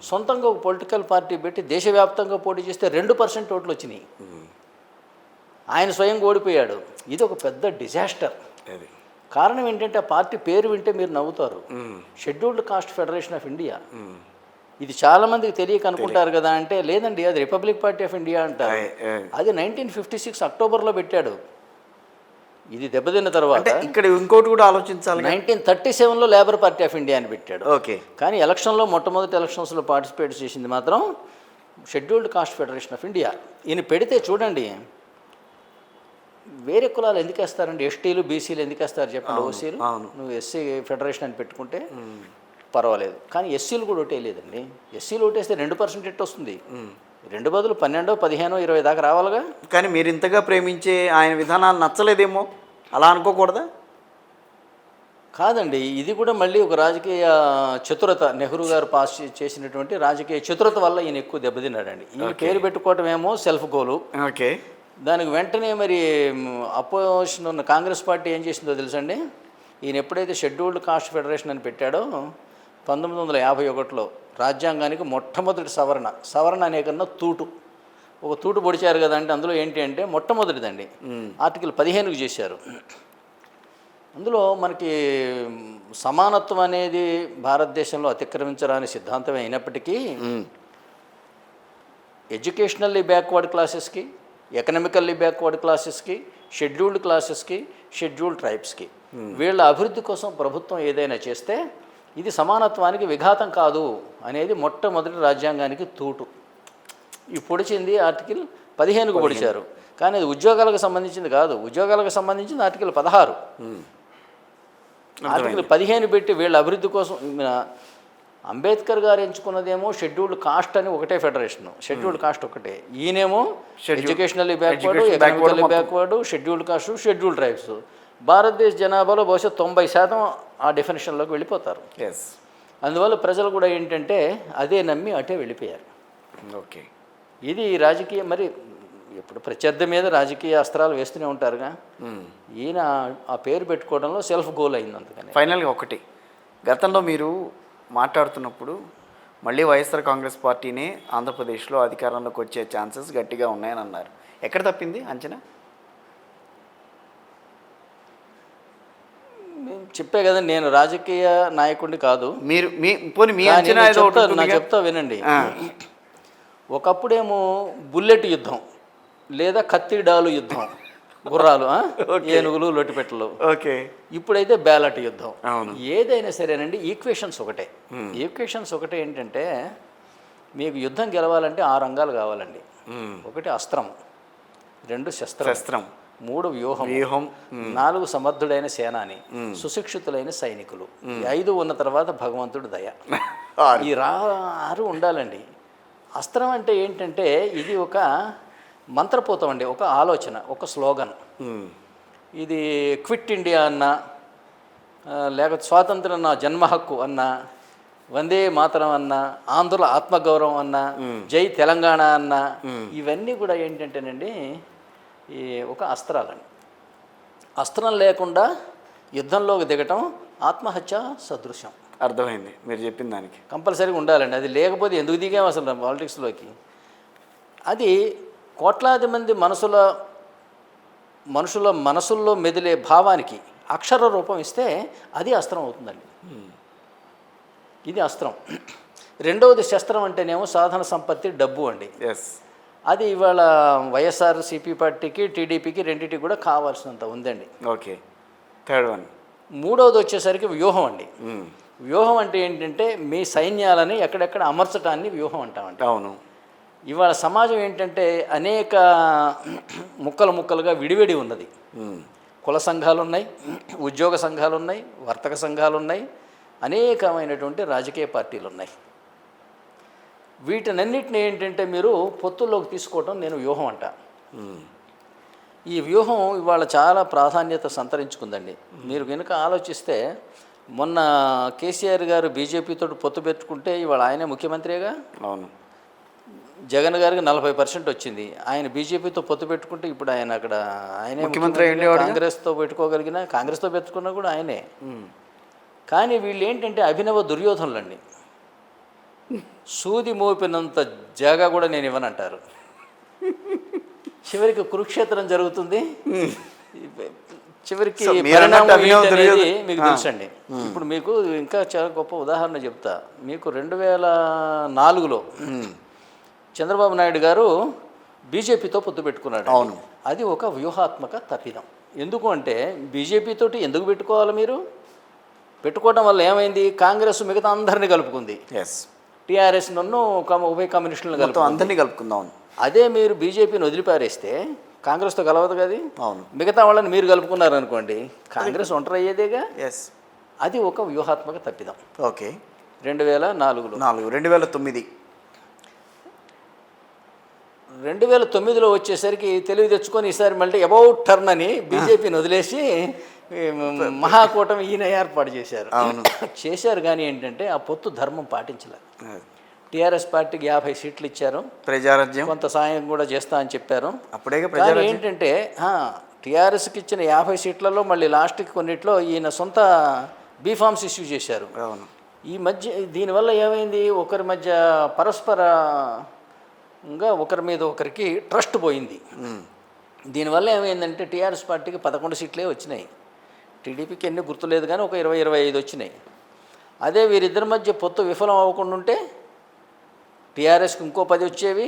సొంతంగా ఒక పొలిటికల్ పార్టీ పెట్టి దేశవ్యాప్తంగా పోటీ చేస్తే 2% ఓట్లు వచ్చినాయి. ఆయన స్వయంగా ఓడిపోయాడు. ఇది ఒక పెద్ద డిజాస్టర్. కారణం ఏంటంటే ఆ పార్టీ పేరు వింటే మీరు నవ్వుతారు, scheduled cost federation of India. ఇది చాలామందికి తెలియక అనుకుంటారు కదా అంటే, లేదండి అది రిపబ్లిక్ పార్టీ ఆఫ్ ఇండియా అంటారు. అది 1956 అక్టోబర్లో పెట్టాడు. ఇది దెబ్బతిన్న తర్వాత ఇక్కడ ఇంకోటి కూడా ఆలోచించాలి. 1937లో లేబర్ పార్టీ ఆఫ్ ఇండియా అని పెట్టాడు. ఓకే. కానీ ఎలక్షన్లో మొట్టమొదటి ఎలక్షన్స్లో పార్టిసిపేట్ చేసింది మాత్రం scheduled cost federation of India. ఈయన పెడితే చూడండి, వేరే కులాలు ఎందుకు వేస్తారండి? ఎస్టీలు బీసీలు ఎందుకు వేస్తారు చెప్పండి? ఓసీలు నువ్వు ఎస్సీ ఫెడరేషన్ అని పెట్టుకుంటే పర్వాలేదు. కానీ ఎస్సీలు కూడా ఓటేయలేదండి. ఎస్సీలు ఓటేస్తే 2% ఎట్టు వస్తుంది? 2 బదులు 12, 15, 20 దాకా రావాలిగా. కానీ మీరు ఇంతగా ప్రేమించే ఆయన విధానాలు నచ్చలేదేమో, అలా అనుకోకూడదా? కాదండి, ఇది కూడా మళ్ళీ ఒక రాజకీయ చతురత. నెహ్రూ గారు పాస్ చేసినటువంటి రాజకీయ చతురత వల్ల ఈయన ఎక్కువ దెబ్బతిన్నాడండి. ఈయన పేరు పెట్టుకోవటం ఏమో సెల్ఫ్ గోలు. ఓకే. దానికి వెంటనే మరి అపోజిషన్ ఉన్న కాంగ్రెస్ పార్టీ ఏం చేసిందో తెలుసండి? ఈయన ఎప్పుడైతే షెడ్యూల్డ్ కాస్ట్ ఫెడరేషన్ అని పెట్టాడో 1951లో రాజ్యాంగానికి మొట్టమొదటి సవరణ అనే కన్నా ఒక తూటు పొడిచారు కదా అంటే, అందులో ఏంటి అంటే మొట్టమొదటిదండి ఆర్టికల్ 15కు చేశారు. అందులో మనకి సమానత్వం అనేది భారతదేశంలో అతిక్రమించరాని సిద్ధాంతమే అయినప్పటికీ ఎడ్యుకేషనల్లీ బ్యాక్వర్డ్ క్లాసెస్కి, ఎకనామికల్లీ బ్యాక్వర్డ్ క్లాసెస్కి, షెడ్యూల్డ్ క్లాసెస్కి, షెడ్యూల్డ్ ట్రైబ్స్కి వీళ్ళ అభివృద్ధి కోసం ప్రభుత్వం ఏదైనా చేస్తే ఇది సమానత్వానికి విఘాతం కాదు అనేది మొట్టమొదటి రాజ్యాంగానికి తూటు. ఈ పొడిచింది ఆర్టికల్ 15కు పొడిచారు. కానీ అది ఉద్యోగాలకు సంబంధించింది కాదు. ఉద్యోగాలకు సంబంధించింది ఆర్టికల్ 16. ఆర్టికల్ 15 పెట్టి వీళ్ళ అభివృద్ధి కోసం అంబేద్కర్ గారు ఎంచుకున్నదేమో షెడ్యూల్డ్ కాస్ట్ అని ఒకటే ఫెడరేషన్, షెడ్యూల్డ్ కాస్ట్ ఒకటే. ఈయనేమో educationally backward, economically backward, scheduled cost, scheduled tribes. భారతదేశ జనాభాలో బహుశా 90% ఆ డెఫినేషన్లోకి వెళ్ళిపోతారు. అందువల్ల ప్రజలు కూడా ఏంటంటే అదే నమ్మి అటే వెళ్ళిపోయారు. ఓకే. ఇది రాజకీయ, మరి ఇప్పుడు ప్రత్యర్థి మీద రాజకీయ అస్త్రాలు వేస్తూనే ఉంటారుగా. ఈయన ఆ పేరు పెట్టుకోవడంలో సెల్ఫ్ గోల్ అయింది. అందుకని ఫైనల్గా ఒకటి, గతంలో మీరు మాట్లాడుతున్నప్పుడు మళ్ళీ వైఎస్ఆర్ కాంగ్రెస్ పార్టీనే ఆంధ్రప్రదేశ్లో అధికారంలోకి వచ్చే ఛాన్సెస్ గట్టిగా ఉన్నాయని అన్నారు. ఎక్కడ తప్పింది అంచనా? చెప్పే కదా, నేను రాజకీయ నాయకుడిని కాదు. మీరు మీ అంచనా చెప్తా వినండి. ఒకప్పుడేమో బుల్లెట్ యుద్ధం లేదా కత్తి డాలు యుద్ధం, గుర్రాలు, ఏనుగులు, లొట్టిపెట్టలు. ఓకే. ఇప్పుడైతే బ్యాలెట్ యుద్ధం. ఏదైనా సరేనండి, ఈక్వేషన్స్ ఒకటే. ఈక్వేషన్స్ ఒకటే ఏంటంటే, మీకు యుద్ధం గెలవాలంటే 6 రంగాలు కావాలండి. 1 అస్త్రం, 2 శస్త్రం, 3 వ్యూహం, 4 సమర్థుడైన సేనాని, సుశిక్షితులైన సైనికులు, 5 ఉన్న తర్వాత భగవంతుడు దయ. ఈ 6 ఉండాలండి. అస్త్రం అంటే ఏంటంటే ఇది ఒక మంత్రపూతం అండి, ఒక ఆలోచన, ఒక స్లోగన్. ఇది క్విట్ ఇండియా అన్నా, లేకపోతే స్వాతంత్రం నా జన్మ హక్కు అన్నా, వందే మాతరం అన్నా, ఆంధ్రుల ఆత్మగౌరవం అన్నా, జై తెలంగాణ అన్నా, ఇవన్నీ కూడా ఏంటంటేనండి ఈ ఒక అస్త్రాలండి. అస్త్రం లేకుండా యుద్ధంలోకి దిగటం ఆత్మహత్య సదృశ్యం. అర్థమైంది మీరు చెప్పిన దానికి. కంపల్సరీగా ఉండాలండి. అది లేకపోతే ఎందుకు దిగాం అసలు పాలిటిక్స్లోకి? అది కోట్లాది మంది మనుషుల మనసుల్లో మెదిలే భావానికి అక్షర రూపం ఇస్తే అది అస్త్రం అవుతుందండి. ఇది అస్త్రం. రెండవది శస్త్రం అంటేనేమో సాధన సంపత్తి, డబ్బు అండి. అది ఇవాళ వైఎస్ఆర్సీపీ పార్టీకి, టీడీపీకి, రెండింటికి కూడా కావాల్సినంత ఉందండి. ఓకే. Third one. మూడవది వచ్చేసరికి వ్యూహం అండి. వ్యూహం అంటే ఏంటంటే మీ సైన్యాలని ఎక్కడెక్కడ అమర్చడాన్ని వ్యూహం అంటామండి. అవును. ఇవాళ సమాజం ఏంటంటే అనేక ముక్కలుగా విడివిడి ఉన్నది. కుల సంఘాలు ఉన్నాయి, ఉద్యోగ సంఘాలు ఉన్నాయి, వర్తక సంఘాలు ఉన్నాయి, అనేకమైనటువంటి రాజకీయ పార్టీలు ఉన్నాయి. వీటినన్నిటిని ఏంటంటే మీరు పొత్తుల్లోకి తీసుకోవడం నేను వ్యూహం అంట. ఈ వ్యూహం ఇవాళ చాలా ప్రాధాన్యత సంతరించుకుందండి. మీరు కనుక ఆలోచిస్తే మొన్న కేసీఆర్ గారు బీజేపీతో పొత్తు పెట్టుకుంటే ఇవాళ ఆయనే ముఖ్యమంత్రిగా. అవును. జగన్ గారికి 40% వచ్చింది. ఆయన బీజేపీతో పొత్తు పెట్టుకుంటే ఇప్పుడు ఆయన అక్కడ ఆయనే ముఖ్యమంత్రి. కాంగ్రెస్తో పెట్టుకోగలిగిన, కాంగ్రెస్తో పెట్టుకున్నా కూడా ఆయనే. కానీ వీళ్ళు ఏంటంటే అభినవ దుర్యోధనులండి. సూది మోపినంత జాగా కూడా నేను ఇవ్వనంటారు. చివరికి కురుక్షేత్రం జరుగుతుంది. చివరికి పరిణామం ఏంటనేది మీకు తెలుసండి. ఇప్పుడు మీకు ఇంకా చాలా గొప్ప ఉదాహరణ చెప్తా. మీకు 2004లో చంద్రబాబు నాయుడు గారు బీజేపీతో పొత్తు పెట్టుకున్నాడు. అవును. అది ఒక వ్యూహాత్మక తప్పిదం. ఎందుకు అంటే బీజేపీతోటి ఎందుకు పెట్టుకోవాలి? మీరు పెట్టుకోవడం వల్ల ఏమైంది? కాంగ్రెస్ మిగతా అందరినీ కలుపుకుంది. టీఆర్ఎస్ నన్ను ఉభయ కమ్యూనిస్టులను కలుపుకుంది, అందరినీ కలుపుకుందాం. అదే మీరు బీజేపీని వదిలిపారేస్తే కాంగ్రెస్తో కలవదు కదా. అవును. మిగతా వాళ్ళని మీరు కలుపుకున్నారనుకోండి, కాంగ్రెస్ ఒంటరి అయ్యేదేగా. అది ఒక వ్యూహాత్మక తప్పిదం. ఓకే. 2004లో 2009 వచ్చేసరికి తెలివి తెచ్చుకొని ఈసారి మళ్ళీ అబౌట్ టర్న్ అని బీజేపీని వదిలేసి మహాకూటమి ఈయన ఏర్పాటు చేశారు. చేశారు కానీ ఏంటంటే ఆ పొత్తు ధర్మం పాటించలేదు. టీఆర్ఎస్ పార్టీకి 50 సీట్లు ఇచ్చారు, ప్రజారాజ్యం కొంత సాయం కూడా చేస్తా అని చెప్పారు. అప్పుడే ఏంటంటే టీఆర్ఎస్కి ఇచ్చిన 50 సీట్లలో మళ్ళీ లాస్ట్కి కొన్నిట్లో ఈయన సొంత బీఫామ్స్ ఇష్యూ చేశారు. ఈ మధ్య దీనివల్ల ఏమైంది? ఒకరి మధ్య పరస్పరంగా ఒకరి మీద ఒకరికి ట్రస్ట్ పోయింది. దీనివల్ల ఏమైందంటే టీఆర్ఎస్ పార్టీకి 11 సీట్లే వచ్చినాయి. టీడీపీకి ఎన్ని గుర్తులేదు కానీ ఒక 20-25 వచ్చినాయి. అదే వీరిద్దరి మధ్య పొత్తు విఫలం అవ్వకుండా ఉంటే టీఆర్ఎస్కి ఇంకో 10 వచ్చేవి,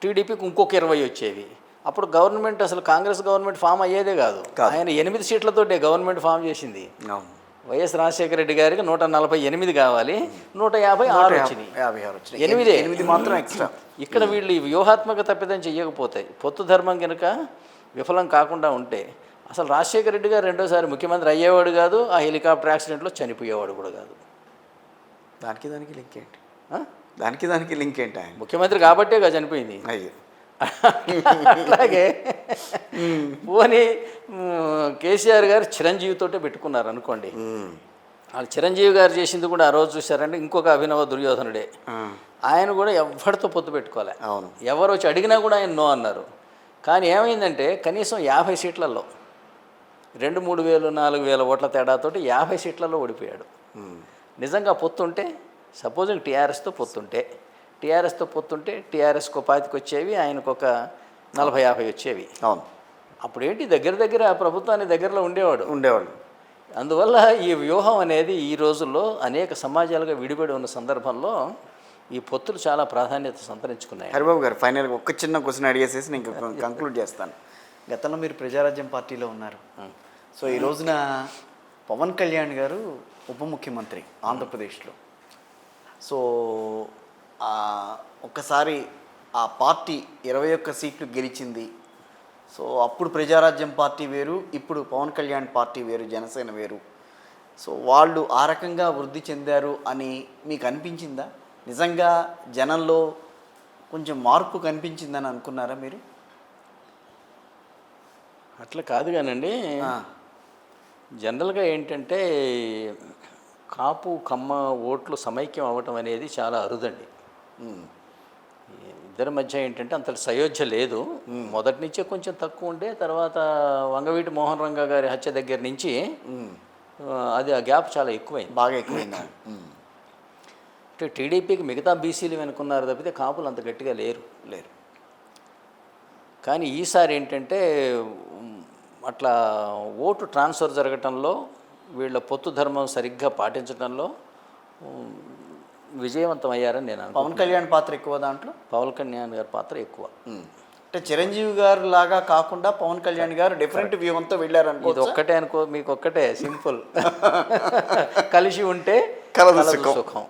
టీడీపీకి ఇంకొక 20 వచ్చేవి. అప్పుడు గవర్నమెంట్ అసలు కాంగ్రెస్ గవర్నమెంట్ ఫామ్ అయ్యేదే కాదు. ఆయన 8 సీట్లతోటే గవర్నమెంట్ ఫామ్ చేసింది. వైఎస్ రాజశేఖర రెడ్డి గారికి 148 కావాలి, 156 వచ్చినాయి. 8 మాత్రం ఎక్స్ట్రా. ఇక్కడ వీళ్ళు ఈ వ్యూహాత్మక తప్పిదం చెయ్యకపోతాయి, పొత్తు ధర్మం కనుక విఫలం కాకుండా ఉంటే అసలు రాజశేఖర రెడ్డి గారు రెండోసారి ముఖ్యమంత్రి అయ్యేవాడు కాదు, ఆ హెలికాప్టర్ యాక్సిడెంట్లో చనిపోయేవాడు కూడా కాదు. దానికి లింక్ ఏంటి? దానికి లింక్ ఏంటి? ఆయన ముఖ్యమంత్రి కాబట్టే కదా చనిపోయింది. అయ్యో. అలాగే పోనీ కేసీఆర్ గారు చిరంజీవితోటే పెట్టుకున్నారు అనుకోండి. వాళ్ళు చిరంజీవి గారు చేసింది కూడా ఆ రోజు చూశారంటే ఇంకొక అభినవ దుర్యోధనుడే. ఆయన కూడా ఎవరితో పొత్తు పెట్టుకోలే. అవును. ఎవరు వచ్చి అడిగినా కూడా ఆయన నో అన్నారు. కానీ ఏమైందంటే కనీసం 50 సీట్లలో 2-3 వేలు 4 వేల ఓట్ల తేడాతోటి 50 సీట్లలో ఓడిపోయాడు. నిజంగా పొత్తుంటే సపోజింగ్ టీఆర్ఎస్తో పొత్తుంటే టీఆర్ఎస్కు 25 వచ్చేవి, ఆయనకు ఒక 40-50 వచ్చేవి. అవును. అప్పుడు ఏంటి దగ్గర ప్రభుత్వాన్ని దగ్గరలో ఉండేవాడు. అందువల్ల ఈ వ్యూహం అనేది ఈ రోజుల్లో అనేక సమాజాలుగా విడిపడి ఉన్న సందర్భంలో ఈ పొత్తులు చాలా ప్రాధాన్యత సంతరించుకున్నాయి. హరిబాబు గారు, ఫైనల్గా ఒక చిన్న క్వశ్చన్ అడిగేసేసి నేను కంక్లూడ్ చేస్తాను. గతంలో మీరు ప్రజారాజ్యం పార్టీలో ఉన్నారు. సో ఈ రోజున పవన్ కళ్యాణ్ గారు ఉప ముఖ్యమంత్రి ఆంధ్రప్రదేశ్లో. సో ఒక్కసారి ఆ పార్టీ 21 సీట్లు గెలిచింది. సో అప్పుడు ప్రజారాజ్యం పార్టీ వేరు, ఇప్పుడు పవన్ కళ్యాణ్ పార్టీ వేరు, జనసేన వేరు. సో వాళ్ళు ఆ రకంగా వృద్ధి చెందారు అని మీకు అనిపించిందా? నిజంగా జనంలో కొంచెం మార్పు కనిపించిందని అనుకున్నారా మీరు? అట్లా కాదు కానండి. జనరల్గా ఏంటంటే కాపు కమ్మ ఓట్లు సమైక్యం అవ్వటం అనేది చాలా అరుదండి. ఇద్దరి మధ్య ఏంటంటే అంత సయోధ్య లేదు. మొదటి నుంచే కొంచెం తక్కువ ఉండే, తర్వాత వంగవీటి మోహన్ రంగా గారి హత్య దగ్గర నుంచి అది ఆ గ్యాప్ చాలా ఎక్కువైంది, బాగా ఎక్కువైంది. అంటే టీడీపీకి మిగతా బీసీలు వెనుకున్నారు తప్పితే కాపులు అంత గట్టిగా లేరు. కానీ ఈసారి ఏంటంటే అట్లా ఓటు ట్రాన్స్ఫర్ జరగటంలో, వీళ్ళ పొత్తు ధర్మం సరిగ్గా పాటించడంలో విజయవంతం అయ్యారని నేను అనుకుంటున్నాను. పవన్ కళ్యాణ్ పాత్ర ఎక్కువ దాంట్లో? పవన్ కళ్యాణ్ గారి పాత్ర ఎక్కువ. అంటే చిరంజీవి గారు లాగా కాకుండా పవన్ కళ్యాణ్ గారు డిఫరెంట్ వ్యూహంతో వెళ్ళారు అనుకో. ఇది ఒక్కటే అనుకో, మీకు ఒక్కటే సింపుల్. కలిసి ఉంటే కలదు కలదు సుఖం. సుఖం.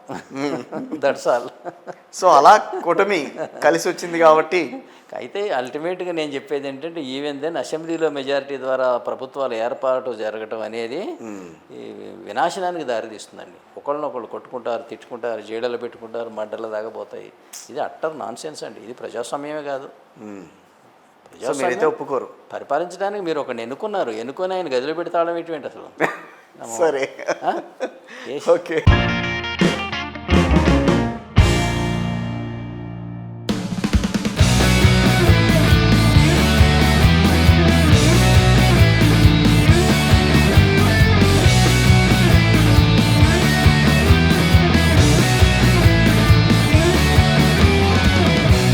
That's all. సో అలా కూటమి కలిసి వచ్చింది కాబట్టి అయితే అల్టిమేట్గా నేను చెప్పేది ఏంటంటే ఈవెన్ దెన్ అసెంబ్లీలో మెజారిటీ ద్వారా ప్రభుత్వాల ఏర్పాటు జరగటం అనేది ఈ వినాశనానికి దారితీస్తుందండి. ఒకళ్ళనొకళ్ళు కొట్టుకుంటారు, తిట్టుకుంటారు, జైళ్ళలో పెట్టుకుంటారు, మడ్డల దాకా పోతాయి. ఇది అట్టర్ నాన్ సెన్స్ అండి. ఇది ప్రజాస్వామ్యమే కాదు. సో మీరైతే ఒప్పుకోరు. పరిపాలించడానికి మీరు ఒకరిని ఎన్నుకొని ఆయన గదిలో పెడతాడం ఎటువంటి అసలు సరే, ఓకే.